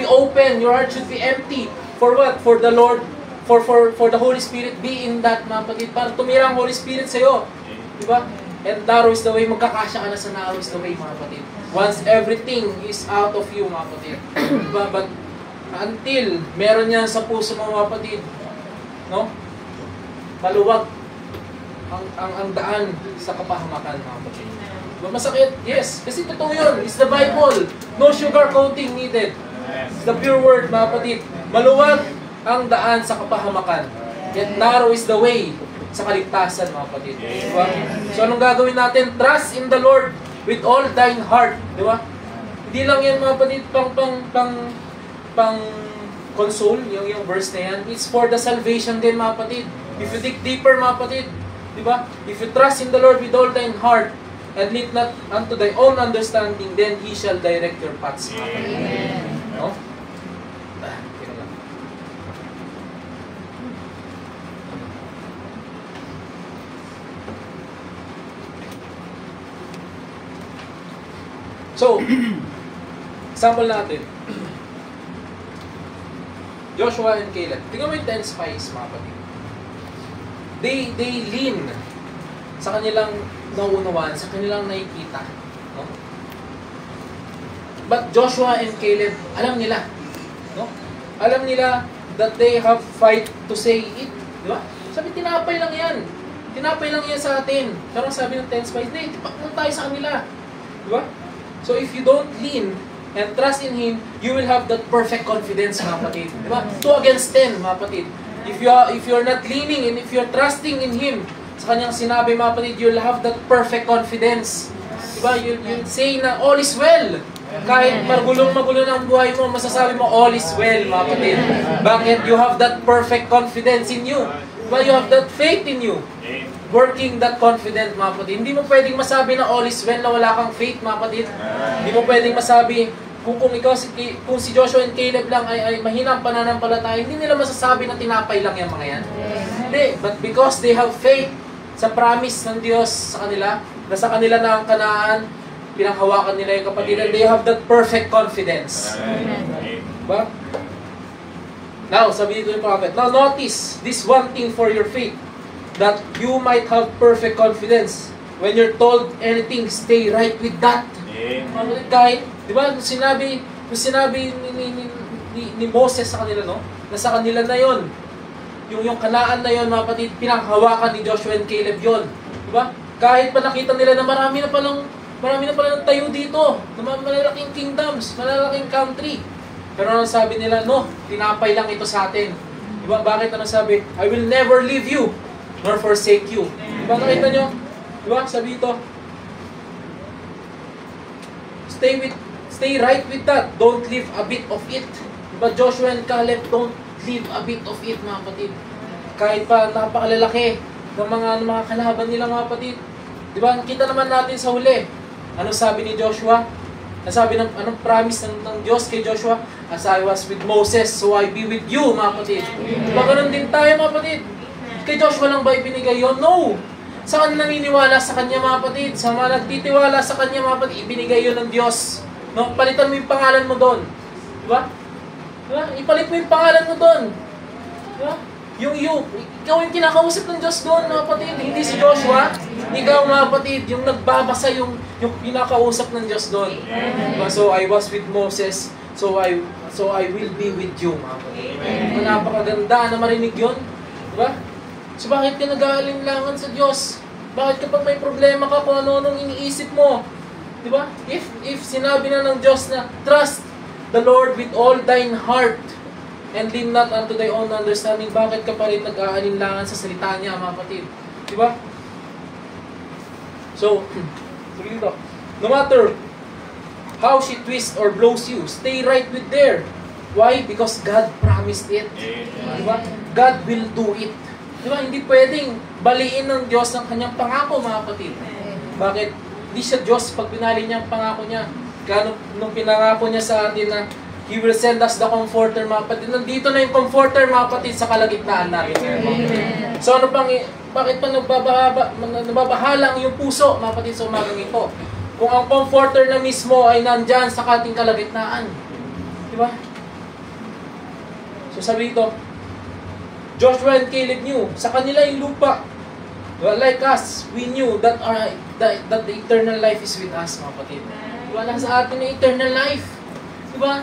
open. Your heart should be empty. For what? For the Lord, for the Holy Spirit be in that, mga kapatid. Para tumira ang Holy Spirit sa'yo. Di ba? And narrow is the way. Magkakasya ka na sa narrow is the way, mga kapatid. Once everything is out of you, mga kapatid. Diba? But until meron yan sa puso mo, mga kapatid, no? Maluwag ang daan sa kapahamakan, mga kapatid. Diba? Masakit? Yes. Kasi totoo yun. It's the Bible. No sugar coating needed. It's the pure word, mga kapatid. Maluwag ang daan sa kapahamakan. Yet narrow is the way sa kaligtasan, mga kapatid. Diba? So anong gagawin natin? Trust in the Lord with all thine heart, di ba? Hindi lang yan, mga kapatid, pang console, yung verse na yan. It's for the salvation din, mga kapatid. If you dig deeper, mga kapatid, di ba? If you trust in the Lord with all thine heart, and lean not unto thy own understanding, then He shall direct your paths, mga kapatid. No? Yun lang. So, example natin. Joshua and Caleb. Tingnan mo yung 10 spies, mga kapatid. They lean sa kanilang nauunawaan, sa kanilang nakikita. No? But Joshua and Caleb, alam nila. No? Alam nila that they have fight to say it. Di ba? Sabi, tinapay lang yan. Tinapay lang yan sa atin. Pero sabi ng 10 spies, hindi, tipak tayo sa kanila. Di ba? So if you don't lean and trust in Him, you will have that perfect confidence, mga kapatid. Diba? 2 against 10, mga kapatid. If you're not leaning and if you're trusting in Him, sa Kanyang sinabi, mga kapatid, you'll have that perfect confidence. Diba? You'll say na all is well. Kahit magulo na ang buhay mo, masasabi mo all is well, mga kapatid. Bakit? You have that perfect confidence in you. Diba? You have that faith in you. Working that confident, mga kapatid. Hindi mo pwedeng masabi na all is well na wala kang faith, mga kapatid. Hindi mo pwedeng masabi, kung si Joshua and Caleb lang ay mahina ang pananampalataya, hindi nila masasabi na tinapay lang yung mga yan. Hindi, but because they have faith sa promise ng Diyos sa kanila, na sa kanila na ang Kanaan, pinanghawakan nila yung kapatid, and they have that perfect confidence. Diba? Now, sabi dito yung prophet, now notice this one thing for your faith, that you might have perfect confidence. When you're told anything, stay right with that. Kahit, di ba, kung sinabi ni Moses sa kanila, no? Na sa kanila na yon, yung Kanaan na yon, mga kapatid, pinanghawakan ni Joshua and Caleb yon. Di ba? Kahit pa nakita nila na marami na palang tayo dito, na malalaking kingdoms, malalaking country. Pero ano sabi nila, no, tinapay lang ito sa atin. Di ba? Bakit ano sabi? I will never leave you nor forsake you. Diba nakita nyo? Diba? Sabi ito, stay right with that. Don't leave a bit of it. Diba Joshua and Caleb, don't leave a bit of it, mga kapatid. Kahit pa napakalalaki ng mga kalaban nila, mga kapatid. Diba? Kita naman natin sa huli. Ano sabi ni Joshua? Nasabi anong promise ng Diyos kay Joshua? As I was with Moses, so I be with you, mga kapatid. Diba ganun din tayo, mga kapatid? Kay Joshua lang ba ibinigay yun? No! Saan naniniwala sa kanya, mga kapatid? Sa mga nagtitiwala sa kanya, mga kapatid, ibinigay yun ng Diyos. No? Palitan mo yung pangalan mo doon. Diba? Diba? Ipalit mo yung pangalan mo doon. Diba? Ikaw yung kinakausap ng Diyos doon, mga kapatid. Hindi si Joshua. Ikaw, mga kapatid, yung nagbabasa yung kinakausap ng Diyos doon. Diba? So, I was with Moses, so I will be with you, mga kapatid. Napakaganda na marinig yun. Diba? So bakit ka nag-aalinlangan sa Diyos? Bakit kapag may problema ka, kung ano-anong iniisip mo? Diba? If sinabi na ng Diyos na, trust the Lord with all thine heart, and lean not unto thy own understanding, bakit ka pa rin nag-aalinlangan sa salita niya, mga kapatid? Diba? So, sabi dito, no matter how she twists or blows you, stay right with there. Why? Because God promised it. Diba? God will do it. Diba? Hindi pwedeng baliin ng Diyos ang kanyang pangako, mga kapatid. Bakit? Hindi siya Diyos pag binali niya ang pangako niya. Kaya nung pinangako niya sa atin na He will send us the Comforter, mga kapatid. Nandito na yung Comforter, mga kapatid, sa kalagitnaan natin. So ano pang, bakit pa nababahala ang iyong puso, mga kapatid, sa umagang ito? Kung ang Comforter na mismo ay nandyan sa ating kalagitnaan. Di ba? So sabi dito, Joshua and Caleb knew, sa kanila yung lupa. Like us, we knew that the eternal life is with us, mga kapatid. Wala sa atin yung eternal life. Di ba?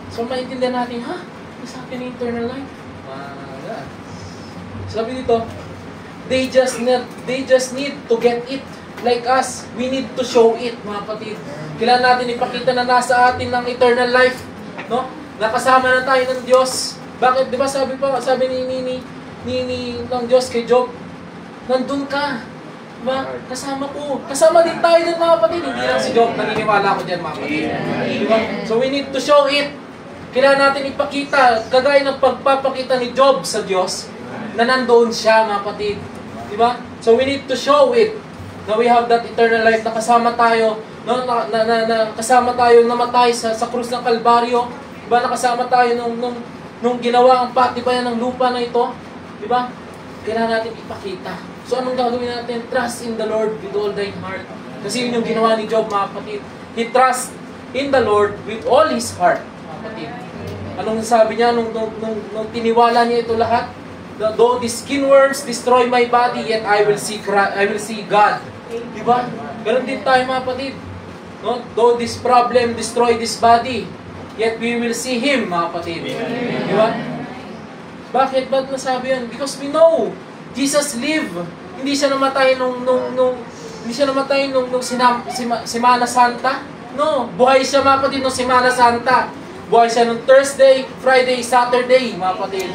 So maintindihan natin, ha? Sa atin yung eternal life. Wala. Sabi dito, they just need to get it. Like us, we need to show it, mga kapatid. Kailangan natin ipakita na nasa atin ng eternal life, no? Nakasama na tayo ng Diyos. Bakit? 'Di ba sabi ng Diyos kay Job, nandun ka. Diba? Kasama ko. Kasama din tayo dun, mga kapatid. Hindi lang si Job, naniniwala ko dyan, mga kapatid. Diba? So we need to show it. Kailangan natin ipakita, kagaya ng pagpapakita ni Job sa Diyos, na nandoon siya, mga kapatid. Diba? So we need to show it na we have that eternal life, na kasama tayo, no? na kasama tayo namatay sa krus ng Kalbaryo. Diba? Nakasama tayo nung ginawa ang patibayan ng lupa na ito. Diba? Kailangan natin ipakita. So anong gagawin natin? Trust in the Lord with all thine heart. Kasi yun yung ginawa ni Job, mga kapatid. He trusts in the Lord with all his heart, mga kapatid. Anong sabi niya nung tiniwala niya ito lahat? Though the skin worms destroy my body, yet I will see God. Diba? Ganun din tayo, mga kapatid. No? Though this problem destroy this body, yet we will see Him, mga kapatid. Diba? Bakit? Ba't nasabi yan? Because we know Jesus live. Hindi siya namatay nung Semana Santa. No, buhay siya, mga kapatid, nung Semana Santa. Buhay siya nung Thursday, Friday, Saturday, mga kapatid.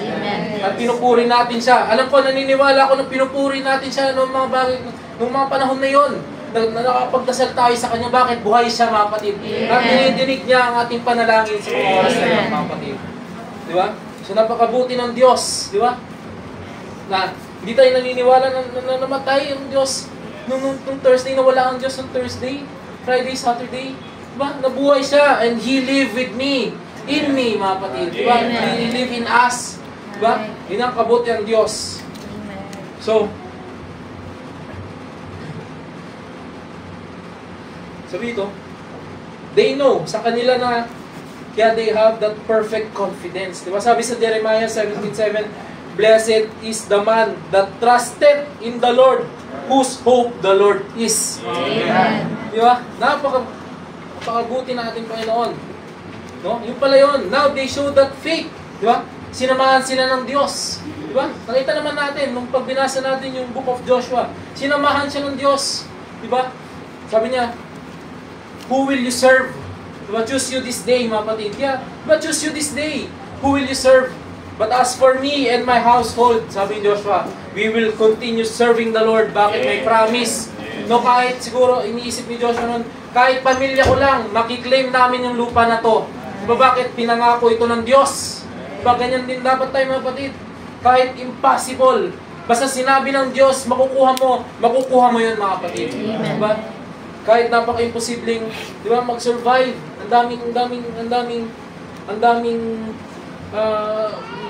At pinupuri natin siya. Alam ko, naniniwala ako na pinupuri natin siya nung mga panahon na yon. Na nakapagdasal tayo sa Kanya. Bakit? Buhay siya, mga kapatid. At dinidinig niya ang ating panalangin sa mga oras na yun, mga kapatid. Di ba? So napakabuti ng Diyos, di ba? Na hindi tayo naniniwala na namatay ang Diyos nung Thursday, na wala ang Diyos nung Thursday, Friday, Saturday. Diba? Nabuhay siya and He live with me, in me, mga kapatid. Diba? He live in us. Diba? Yun ang kabuti ang Diyos. So, sabi ito, they know, sa kanila na, kaya they have that perfect confidence. Diba? Sabi sa Jeremiah 17:7, blessed is the man that trusted in the Lord, whose hope the Lord is. Amen. Diba? Napakabuti na ating Panginoon. No? Yung pala yun. Now they show that faith. Diba? Sinamahan sila ng Diyos. Diba? Nakita naman natin, nung pagbinasa natin yung book of Joshua, sinamahan siya ng Diyos. Diba? Sabi niya, who will you serve? Diba? Choose you this day, mga kapatid. Yeah, but choose you this day. Who will you serve? But as for me and my household, sabi ni Joshua, we will continue serving the Lord. Bakit? May promise. No, kahit siguro, iniisip ni Joshua nun, kahit pamilya ko lang, makiklaim namin yung lupa na to. Diba bakit? Pinangako ito ng Diyos. Diba ganyan din dapat tayo, mga kapatid? Kahit impossible, basta sinabi ng Diyos, makukuha mo yun, mga kapatid. Diba? Kahit napaka-imposibleng, di ba, mag-survive. Ang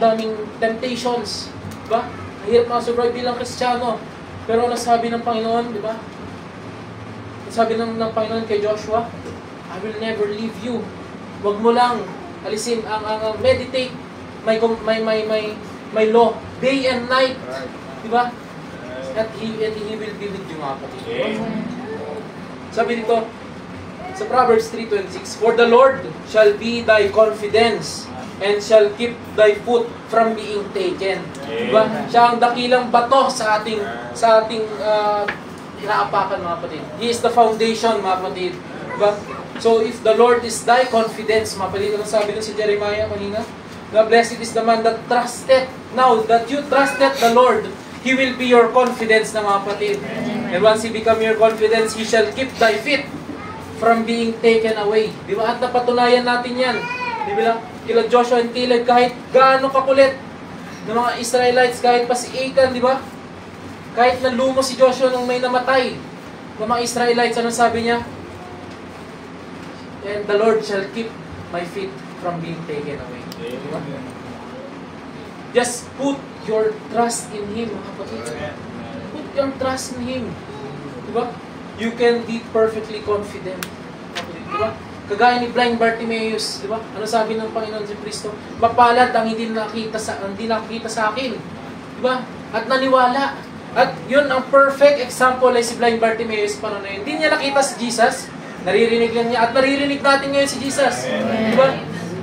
daming temptations. Di ba? Ang hirap mag-survive bilang Kristiyano. Pero nasabi ng Panginoon, di ba? Nasabi ng Panginoon kay Joshua, I will never leave you. Huwag mo lang alisin ang meditate my law day and night. Di ba? At He will be with you, mga kapatid. Sabi dito, sa Proverbs 3:26, for the Lord shall be thy confidence and shall keep thy foot from being taken. Diba? Siya ang dakilang bato sa ating inaapakan, mga kapatid. He is the foundation, mga kapatid. Diba? So if the Lord is thy confidence, mga kapatid, ano sabi nun si Jeremiah kanina? Blessed is the man that trusted. Now that you trusted the Lord, He will be your confidence, na mga kapatid. And once He become your confidence, He shall keep thy feet from being taken away. Di ba? At napatunayan natin yan. Di ba? Kila Joshua and Caleb, kahit gaano kakulit ng mga Israelites, kahit pa si Achan, di ba? Kahit nalumo si Joshua nung may namatay. ng mga Israelites, ano sabi niya? And the Lord shall keep my feet from being taken away. Diba? Just put your trust in Him, mga kapatid. Put your trust in Him. Diba? You can be perfectly confident. Diba? Kagaya ni blind Bartimaeus, diba? Ano sabi ng Panginoon si Kristo? Mapalad ang hindi nakita sa akin. Diba? At naniwala. At yun ang perfect example ay si blind Bartimaeus para na yun. Hindi niya nakita si Jesus. Naririnig lang niya. At naririnig natin ngayon si Jesus. Diba?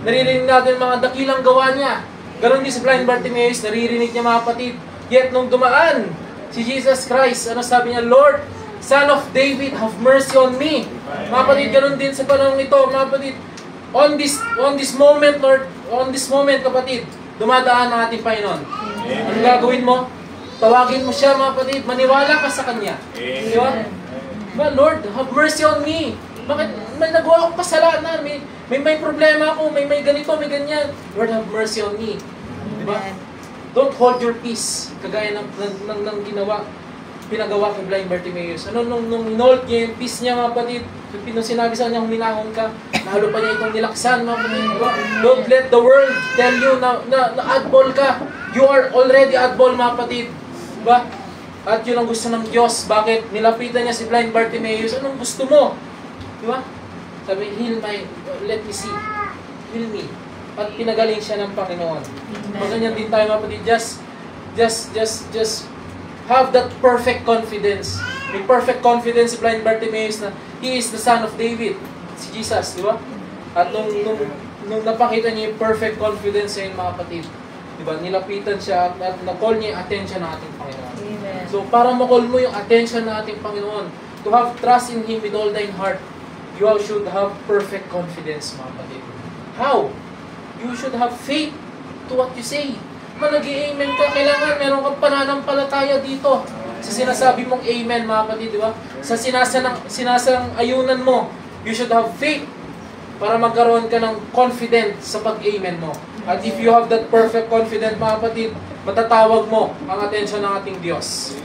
Naririnig natin mga dakilang gawa niya. Ganon din si blind Bartimaeus, naririnig niya mga kapatid. Yet nung dumaan si Jesus Christ, ano sabi niya? Lord, Son of David, have mercy on me. Mga kapatid, ganon din sa panahon ito, mga kapatid. On this moment, Lord, on this moment, kapatid, dumadaan ang ating Panginoon. Ano gagawin mo? Tawagin mo siya, mga kapatid. Maniwala ka sa Kanya. Di ba? Lord, have mercy on me. Bakit? May nagawa akong kasalanan. May problema ako. May ganito, may ganyan. Lord, have mercy on me. Diba? Don't hold your peace. Kagaya ng pinagawa kay blind Bartimaeus. Nung inold niya yung peace niya, mga kapatid, nung sinabi sa kanya, huminahon ka, lalo pa niya itong nilaksan, mga kapatid. Diba? Don't let the world tell you na oddball ka. You are already oddball, mga kapatid. Diba? At yun ang gusto ng Diyos. Bakit? Nilapitan niya si blind Bartimaeus. Anong gusto mo? Diba? Sabi, let me see. Heal me. At pinagaling siya ng Panginoon. Maganyan din tayo, mga kapatid. Just have that perfect confidence. May perfect confidence si blind Bartimaeus na he is the Son of David. Si Jesus, di ba? At nung napakita niya yung perfect confidence sa mga kapatid, di ba? Nilapitan siya at na-call niya yung attention ng ating Panginoon. Amen. So, para ma-call mo yung attention ng ating Panginoon, to have trust in Him with all thine heart, you should have perfect confidence, mga kapatid. How? You should have faith to what you say. Nag-i-amen ka, kailangan meron kang pananampalataya dito. Sa sinasabi mong amen, mga kapatid, di ba? Sa sinasang ayunan mo, you should have faith para magkaroon ka ng confident sa pag-amen mo. At if you have that perfect confidence, mga kapatid, matatawag mo ang atensyon ng ating Diyos.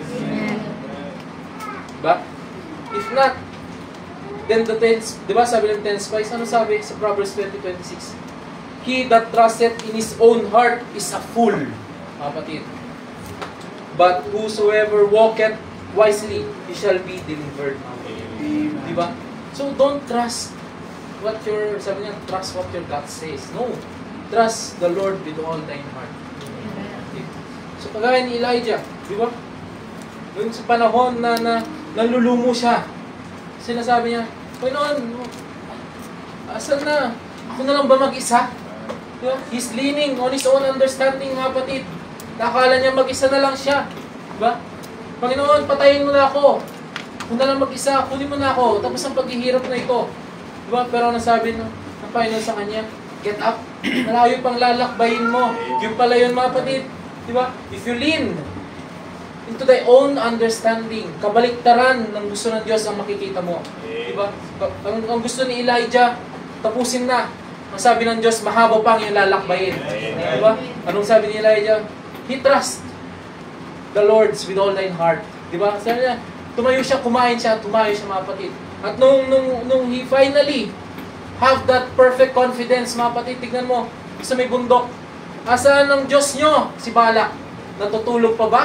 Diba? If not, then the tense, di ba sabi ng 10 spies, ano sabi sa Proverbs 20:26? He that trusteth in his own heart is a fool, mga kapatid. But whosoever walketh wisely, he shall be delivered. Di ba? So don't trust what your, sabi niya, trust what your gut says. No. Trust the Lord with all thine heart. So kagaya ni Elijah, di ba? Noon sa panahon na nalulumo siya, sinasabi niya, Panginoon, asan na? Ako na lang ba mag-isa? Diba? He's leaning on his own understanding, mga kapatid. Nakala niya mag-isa na lang siya. Diba? Panginoon, patayin mo na ako. Ako na lang mag-isa, kunin mo na ako. Tapos ang paghihirap na ito. Diba? Pero nasabi ng Panginoon sa kanya, get up. Malayo pang lalakbayin mo. Yung pala yun, mga kapatid. Diba? If you lean into thy own understanding, kabaliktaran ng gusto ng Diyos ang makikita mo. Diba? Ang gusto ni Elijah, tapusin na. Ang sabi ng Diyos, mahaba pang yung lalakbayin. Diba? Anong sabi ni Elijah? He trust the Lord's with all thine heart. Diba? Sabi niya, tumayo siya, kumain siya, tumayo siya, mga kapatid. At nung he finally have that perfect confidence, mga kapatid, tignan mo, sa may bundok, asaan ang Diyos nyo? Si Balak. Natutulog pa ba?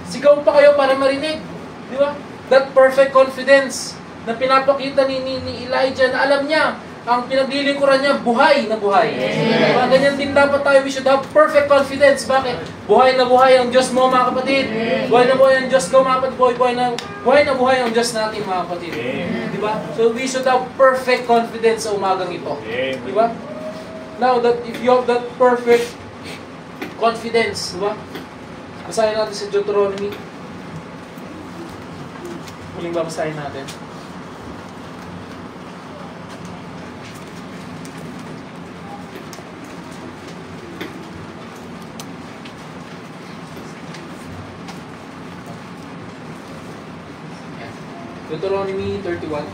Sigaw pa kayo para marinig. Di ba? That perfect confidence na pinapakita ni Elijah na alam niya, ang pinaglilingkuran niya, buhay na buhay. Diba? Ganyan din dapat tayo. We should have perfect confidence. Bakit? Buhay na buhay ang Diyos mo, mga kapatid. Buhay na buhay ang Diyos ko, mga kapatid. Buhay na buhay ang Diyos natin, mga kapatid. Diba? So we should have perfect confidence sa umagang ito. Diba? Now, that if you have that perfect confidence, diba? Basahin natin sa Deuteronomy. Huling babasahin natin. Deuteronomy 31.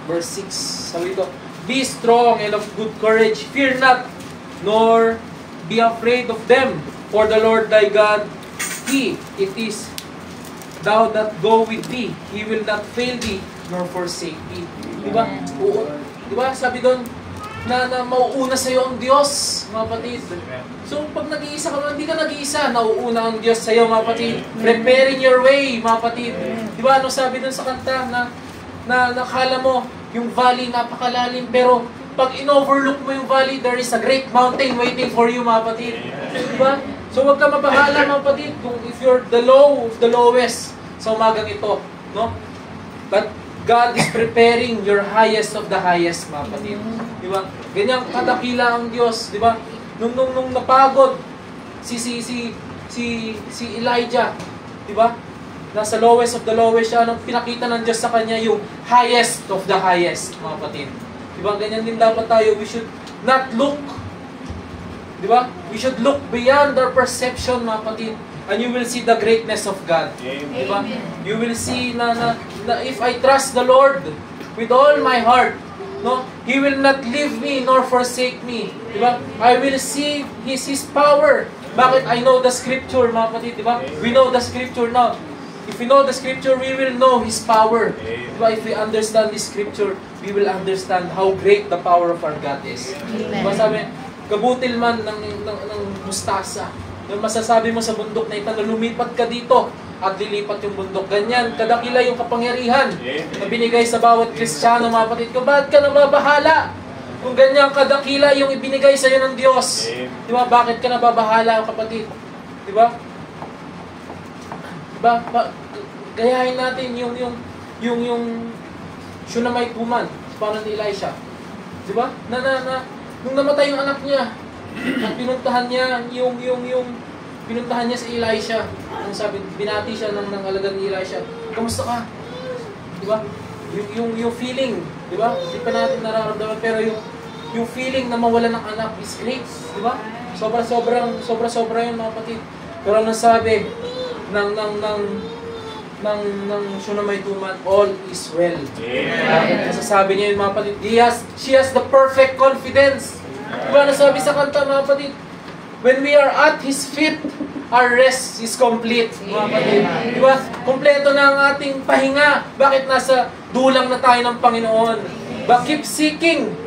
Verse 6. Sabi ito, be strong and of good courage. Fear not, nor be afraid of them, for the Lord thy God, He it is thou that go with thee, he will not fail thee, nor forsake thee. Diba? Oo. Diba? Sabi doon, na mauuna sa iyo ang Diyos, mga kapatid. So, pag nag-iisa ka, hindi ka nag-iisa, nauuna ang Diyos sa iyo, mga kapatid. Preparing your way, mga kapatid. Diba? Ano sabi doon sa kanta na nakala mo, yung valley napakalalim, pero pag in-overlook mo yung valley, there is a great mountain waiting for you, mga kapatid. Diba? So, huwag ka mabahala, mga kapatid, kung if you're the low of the lowest sa umagang ito, no? But God is preparing your highest of the highest, mga kapatid. Diba? Ganyang kadakila ang Diyos, diba? Nung napagod si Elijah, diba? Nasa lowest of the lowest siya, nung pinakita ng Diyos sa kanya yung highest of the highest, mga kapatid. Diba? Ganyan din dapat tayo. We should not look, diba? We should look beyond our perception, mga kapatid. And you will see the greatness of God. Diba? You will see na if I trust the Lord with all my heart, no, He will not leave me nor forsake me. Diba? I will see His power. Bakit? I know the Scripture, mga kapatid. Diba? We know the Scripture now. If we know the Scripture, we will know His power. Diba? If we understand the Scripture, we will understand how great the power of our God is. Diba? Sabi, kabutil man ng mustasa. Yung masasabi mo sa bundok na ito, na lumipat ka dito at lilipat yung bundok. Ganyan, kadakila yung kapangyarihan na binigay sa bawat Kristiyano, mga kapatid ko. Bakit ka nababahala? Kung ganyan kadakila yung ibinigay sa iyo ng Diyos. Di ba? Bakit ka nababahala, kapatid? Di ba? Di ba? Gayahin natin yung Shunammite woman, parang ni Elisha. Di ba? Nung namatay yung anak niya, at pinuntahan niya pinuntahan niya si Elisha. Ang sabi, binati siya ng alagad ni Elisha. Kamusta ka? Di ba? Yung feeling, di ba? Hindi pa natin nararamdaman, pero yung feeling na mawala ng anak is great, di ba? Sobra yun, mga kapatid. Pero ang nasabi ng Shunammite woman, all is well. Nasasabi niya yun, mga kapatid. She has the perfect confidence. Diba nasabi sa kanta, mga kapatid? When we are at His feet, our rest is complete, mga kapatid. Diba? Kompleto na ang ating pahinga. Bakit nasa dulang na tayo ng Panginoon? But keep seeking.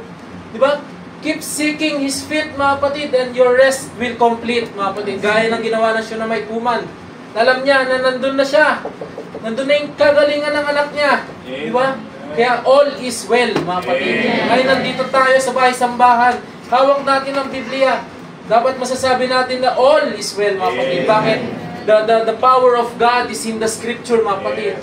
Diba? Keep seeking His feet, mga kapatid, and your rest will complete, mga kapatid. Gaya ng ginawa ng Shunammite woman. Alam niya na nandun na siya. Nandun na yung kagalingan ng anak niya. Diba? Kaya all is well, mga kapatid. Ngayon nandito tayo sa bahay-sambahan. Hawak natin ang Biblia. Dapat masasabi natin na all is well, mga kapatid. Bakit? The power of God is in the Scripture, mga kapatid.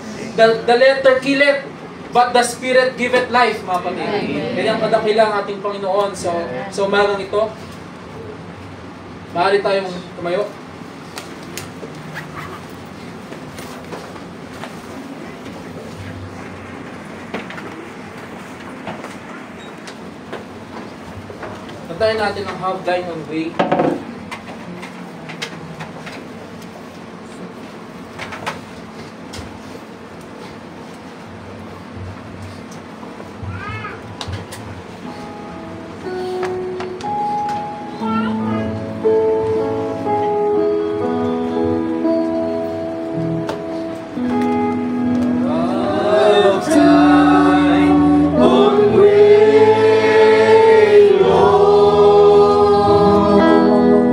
The letter killeth, but the Spirit giveth life, mga kapatid. Kanyang kadakila ang ating Panginoon. So umagang ito, maaari tayong tumayo. Kantahin natin ang Have Thine Own Way. Oh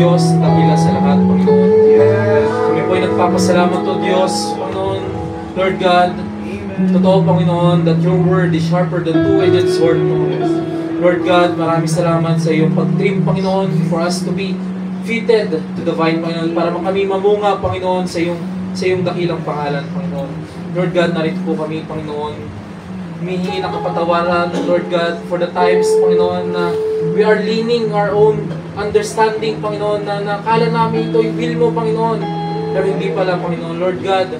Diyos, dakila sa lahat, Panginoon. Kami po ay nagpapasalamat, O Diyos, Panginoon, Lord God. Totoo, Panginoon, that your word is sharper than two-edged sword, Lord God, maraming salamat sa iyong pag-trim, Panginoon, for us to be fitted to the vine, Panginoon, para kami mamunga, Panginoon, sa iyong dakilang pangalan, Panginoon. Lord God, narito po kami, Panginoon. Humihingi ng kapatawaran, Lord God, for the times, Panginoon, na we are leaning our own understanding, Panginoon, na nakala namin ito, will mo, Panginoon. Pero hindi pala, Panginoon. Lord God,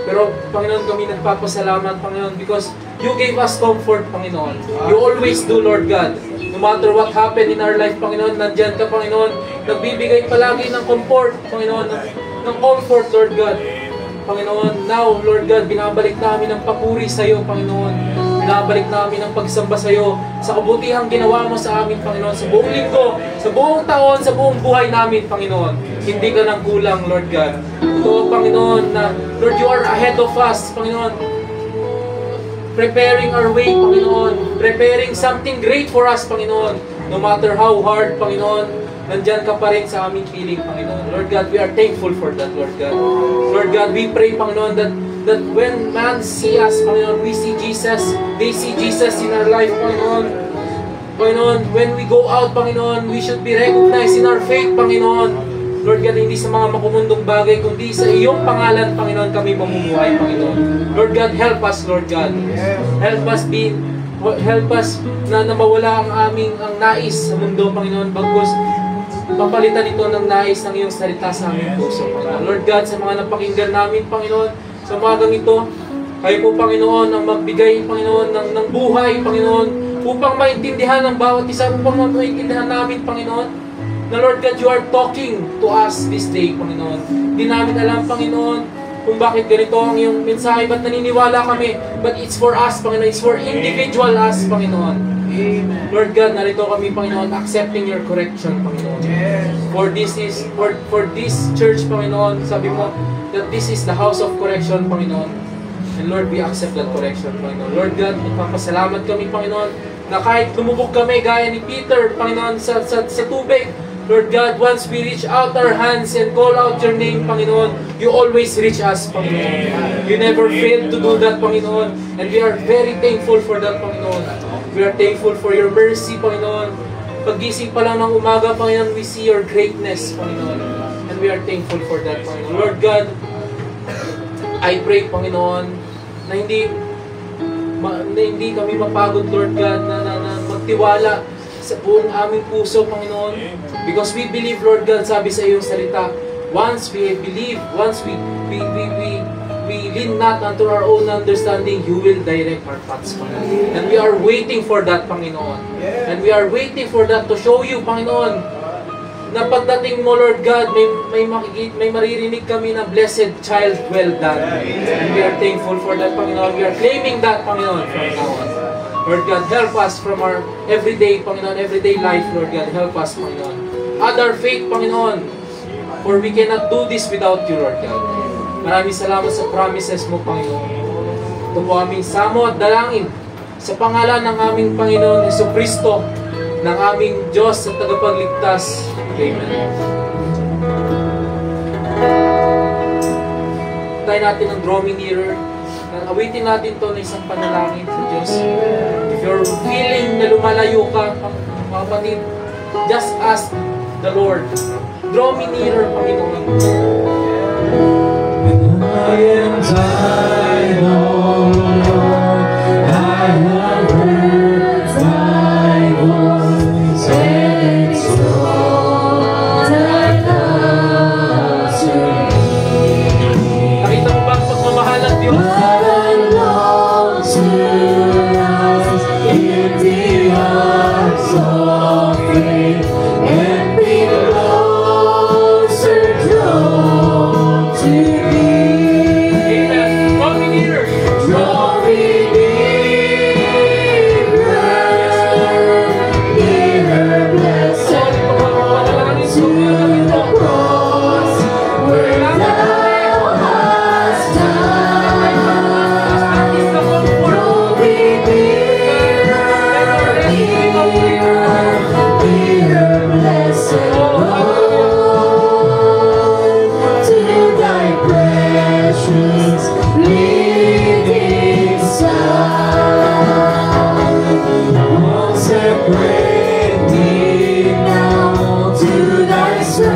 pero, Panginoon, kami nagpapasalamat, Panginoon, because you gave us comfort, Panginoon. You always do, Lord God. No matter what happened in our life, Panginoon, nandyan ka, Panginoon. Nagbibigay palagi ng comfort, Panginoon, ng comfort, Lord God. Panginoon, now, Lord God, binabalik namin ang papuri sa iyo, Panginoon. Binabalik namin ang pagsamba sa iyo sa kabutihang ginawa mo sa amin, Panginoon, sa buong linggo, sa buong taon, sa buong buhay namin, Panginoon. Hindi ka nang kulang, Lord God. Ito, Panginoon, na Lord, you are ahead of us, Panginoon. Preparing our way, Panginoon. Preparing something great for us, Panginoon. No matter how hard, Panginoon, nandyan ka pa rin sa aming piling, Panginoon. Lord God, we are thankful for that, Lord God. Lord God, we pray, Panginoon, that when man see us, Panginoon, we see Jesus. They see Jesus in our life, Panginoon. Panginoon, when we go out, Panginoon, we should be recognized in our faith, Panginoon. Lord God, hindi sa mga makumundong bagay, kundi sa iyong pangalan, Panginoon, kami mamumuhay, Panginoon. Lord God, help us, Lord God. Help us na mawala ang nais sa mundo, Panginoon, bagkus papalitan ito ng nais ng iyong salita sa aming puso, Panginoon. Lord God, sa mga napakinggan namin, Panginoon, sa umagang ito, kayo po, Panginoon, ang magbigay, Panginoon, ng buhay, Panginoon, upang maintindihan ng bawat isa, upang maintindihan namin, Panginoon, na Lord God, you are talking to us this day, Panginoon. Hindi namin alam, Panginoon, kung bakit ganito ang iyong mensahe, ba't naniniwala kami, but it's for us, Panginoon, it's for individual us, Panginoon. Lord God, narito kami, Panginoon, accepting your correction, Panginoon. For this church, Panginoon, sabi mo, that this is the house of correction, Panginoon. And Lord, we accept that correction, Panginoon. Lord God, magpapasalamat kami, Panginoon, na kahit lumubog kami gaya ni Peter, Panginoon, sa tubig, Lord God, once we reach out our hands and call out your name, Panginoon, you always reach us, Panginoon. You never fail to do that, Panginoon. And we are very thankful for that, Panginoon. We are thankful for your mercy, Panginoon. Paggising pa lang ng umaga, Panginoon, we see your greatness, Panginoon. And we are thankful for that, Panginoon. Lord God, I pray, Panginoon, na hindi kami mapagod, Lord God, na magtiwala sa buong aming puso, Panginoon. Because we believe, Lord God, sabi sa iyong salita, once we believe, once we lean not unto our own understanding, you will direct our paths, Panginoon. And we are waiting for that, Panginoon. And we are waiting for that to show you, Panginoon, na pagdating mo, Lord God, may maririnig kami na blessed child, well done. And we are thankful for that, Panginoon. We are claiming that, Panginoon, from now on. Lord God, help us from our everyday, Panginoon, everyday life, Lord God. Help us, Panginoon. Add our faith, Panginoon, for we cannot do this without you, Lord God. Maraming salamat sa promises mo, Panginoon. Ito po aming samo at dalangin sa pangalan ng aming Panginoon Jesucristo, ng aming Diyos at tagapagligtas. Amen. Tayo natin ang Draw Me Nearer. Awitin natin to na isang panalangin sa Diyos. If you're feeling na lumalayo ka, mga kapatid, just ask the Lord. Draw me nearer, Panginoon. I am thine, O Lord, I have heard thy voice, and it's all thy love to me. Nakita mo ba ang pagmamahal ng Diyos? But I long to rise in the arms of faith and be closer drawn to thee. Amen. Draw me nearer.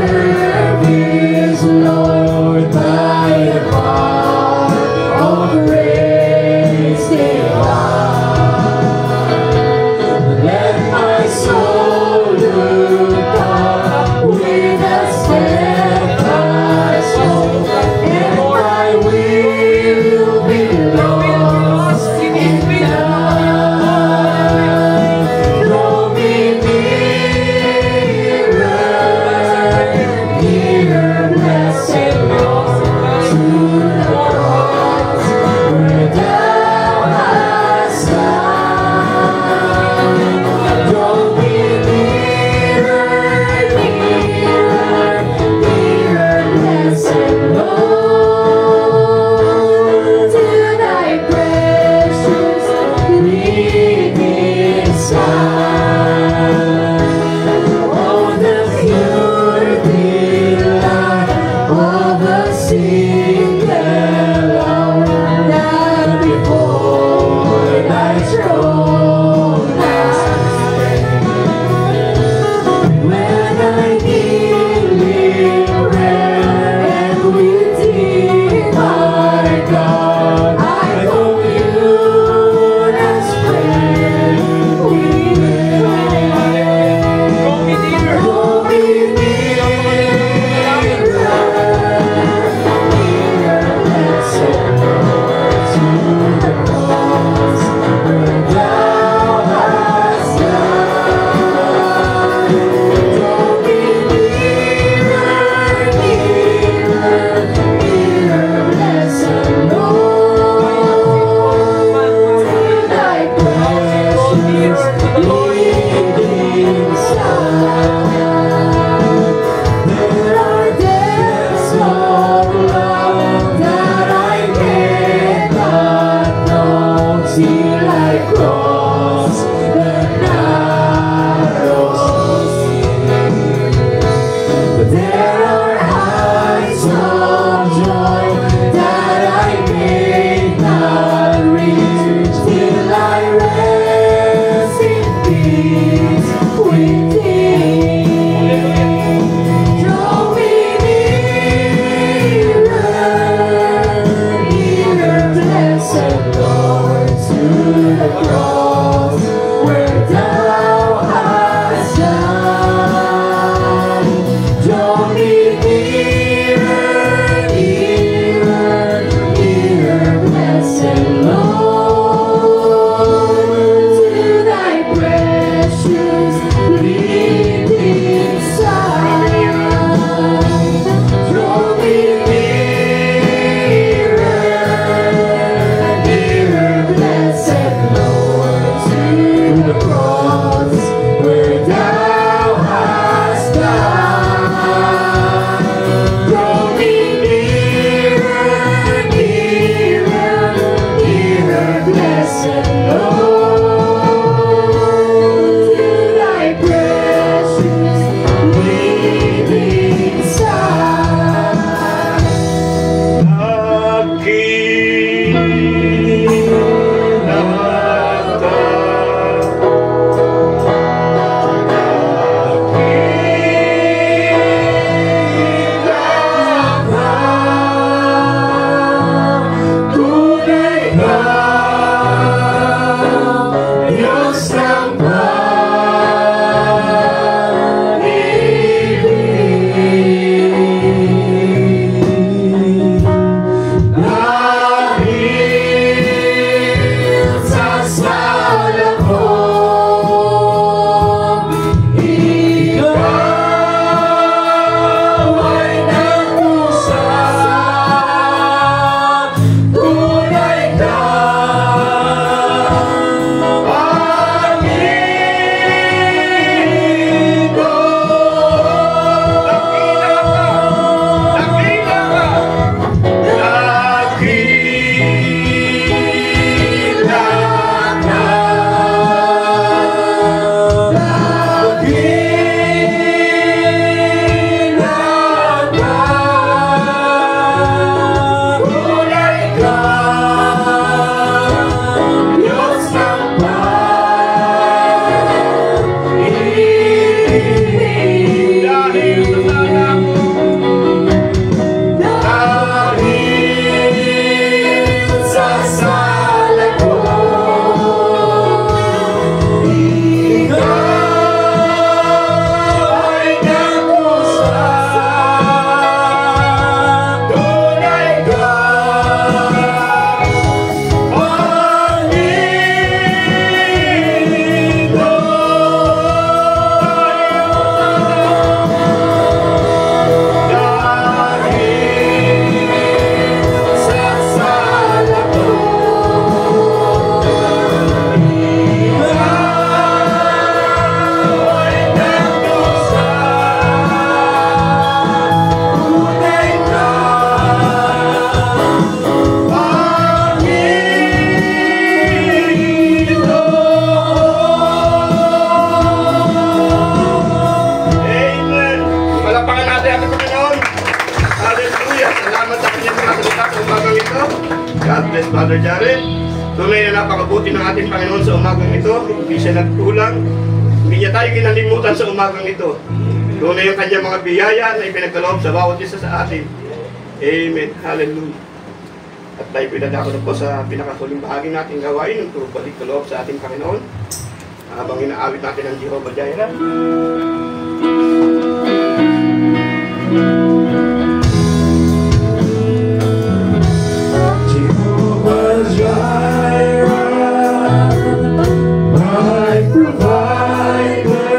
serve His Lord by the power of grace divine. Let my soul look up with a steadfast hope, and my will be lost in night. Draw me nearer, nearer. God bless Brother Jared. Tunay na napakabuti ng ating Panginoon sa umagang ito. Hindi siya nagkulang. Hindi niya tayo kinalimutan sa umagang ito. Tunay yung kanyang mga biyaya na ipinagkaloob sa bawat isa sa atin. Amen. Hallelujah. At tayo pinadako na po sa pinakahuling bahagi nating gawain ng turbalik kaloob sa ating Panginoon. Habang inaawit natin ang Jehovah Jireh. Jehovah Jireh, my provider,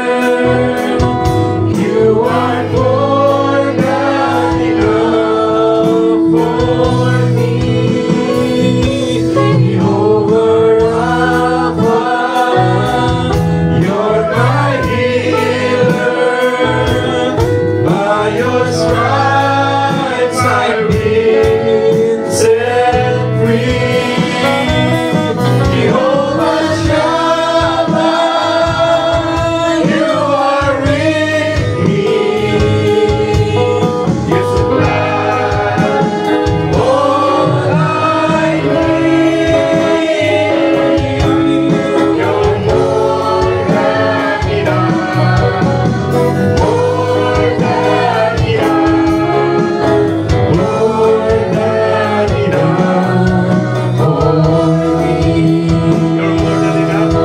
you are more than enough for me. Jehovah Rapha, you're my healer. By your stripes I've been set free. Jehovah Shammah, you are with me. You supply all I need. You're more than enough, more than enough, more than enough for me. You're more than enough.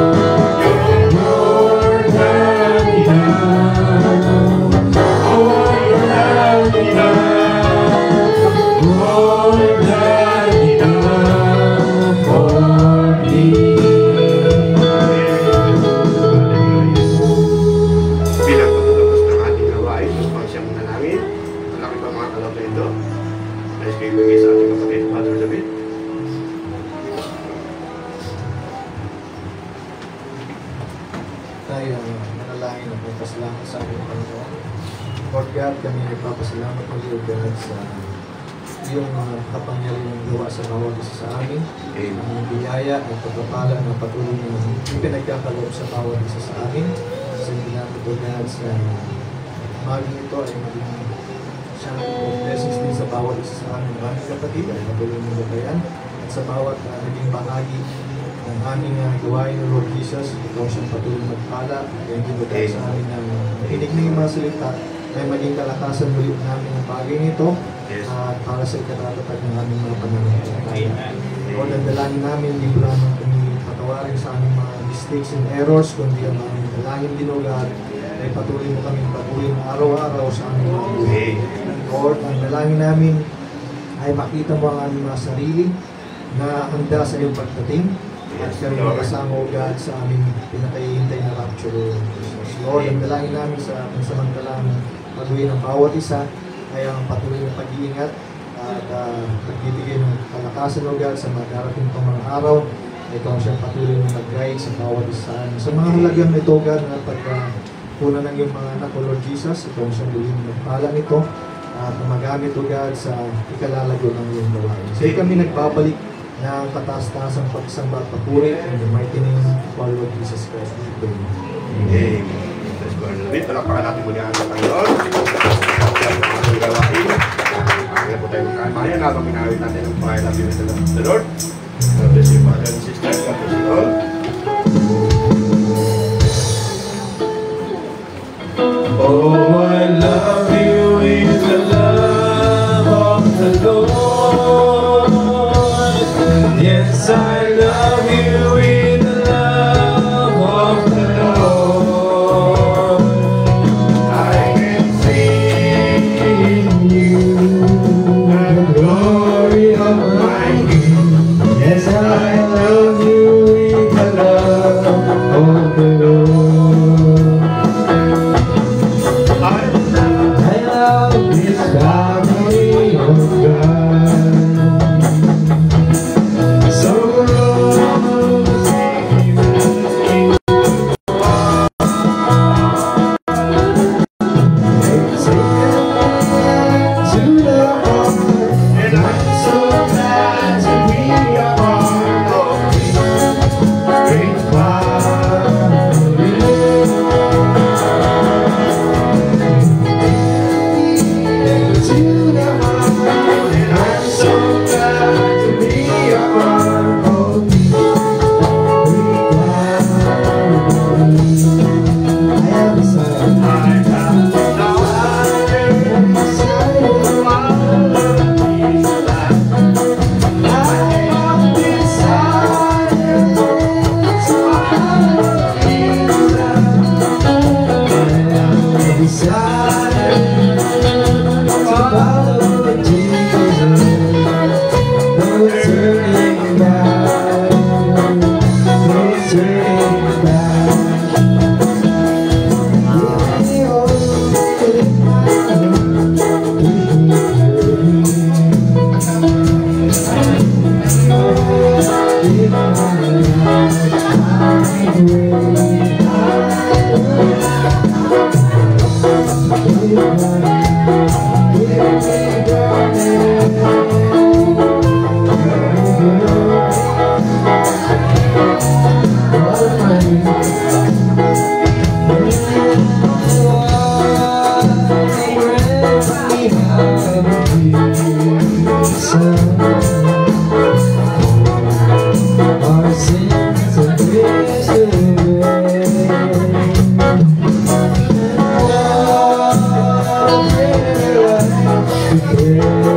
You're more than enough, more than enough, more than enough for me. Bilang pagtatapos ng ating gawain, upang siyang manalangin, malaki pa mga kaloob na ito. Nais kayo bigay sa ating kapatid, Father David. Tayo manalangin na pagpasalamat sa aming Panginoon. Lord God, kami nagpapasalamat muli o God sa iyong mga kapangyarihan ng gawa sa bawat isa sa amin. Ang biyaya at pagpapala na patuloy na ipinagkakaloob sa bawat isa sa amin. Sa ginamit o God sa maging ito ay maging siyang blessings din sa bawat isa sa amin. Maraming kapatid ay patuloy na gabayan at sa bawat naging bahagi ng aming gawain ng Lord Jesus, ikaw siyang patuloy magpala. Kaya hindi mo tayo sa amin na makinig na yung mga salita ay maging kalakasan muli namin ang bagay nito at para sa ikatatatag ng aming mga pananampalataya. Lord, ang dalangin namin, hindi ko lamang kami patawarin sa aming mga mistakes and errors, kundi ang aming dalangin din o God ay patuloy mo kami patuloy na araw-araw sa aming mga buhay. Lord, ang dalangin namin ay makita mo ang aming mga sarili na handa sa iyong pagdating at kami makasama o God sa aming pinakahihintay na rapture o Jesus. Lord, ang dalangin namin sa ating samantalang pag-uwi ng bawat isa ay ang patuloy na pag-iingat at pagbibigay ng kalakasan o God sa mga darating pang mga araw. Ikaw siyang patuloy na mag-guide sa bawat isa. Sa mga halagang nito God na pagkunan ng iyong mga anak o Lord Jesus, ikaw siyang muling magpala nito at magamit o God sa ikalalago ng iyong gawain. So kami nagbabalik na kataas-taasang pagsamba at papuri in the mighty name of our Lord Jesus Christ. Amen. Amen. Let's go and read. Palakpakan natin muli ang ating Panginoon. Ang ating gawain. Kaya po tayo magkamayan habang minawit natin ang pangalan ng the Lord. God bless you, Father and Sister. God bless you all. Oh, I love you with the love of the Lord. Yes, I love you with the love of the Lord. I can see in you the glory of my King. to carry.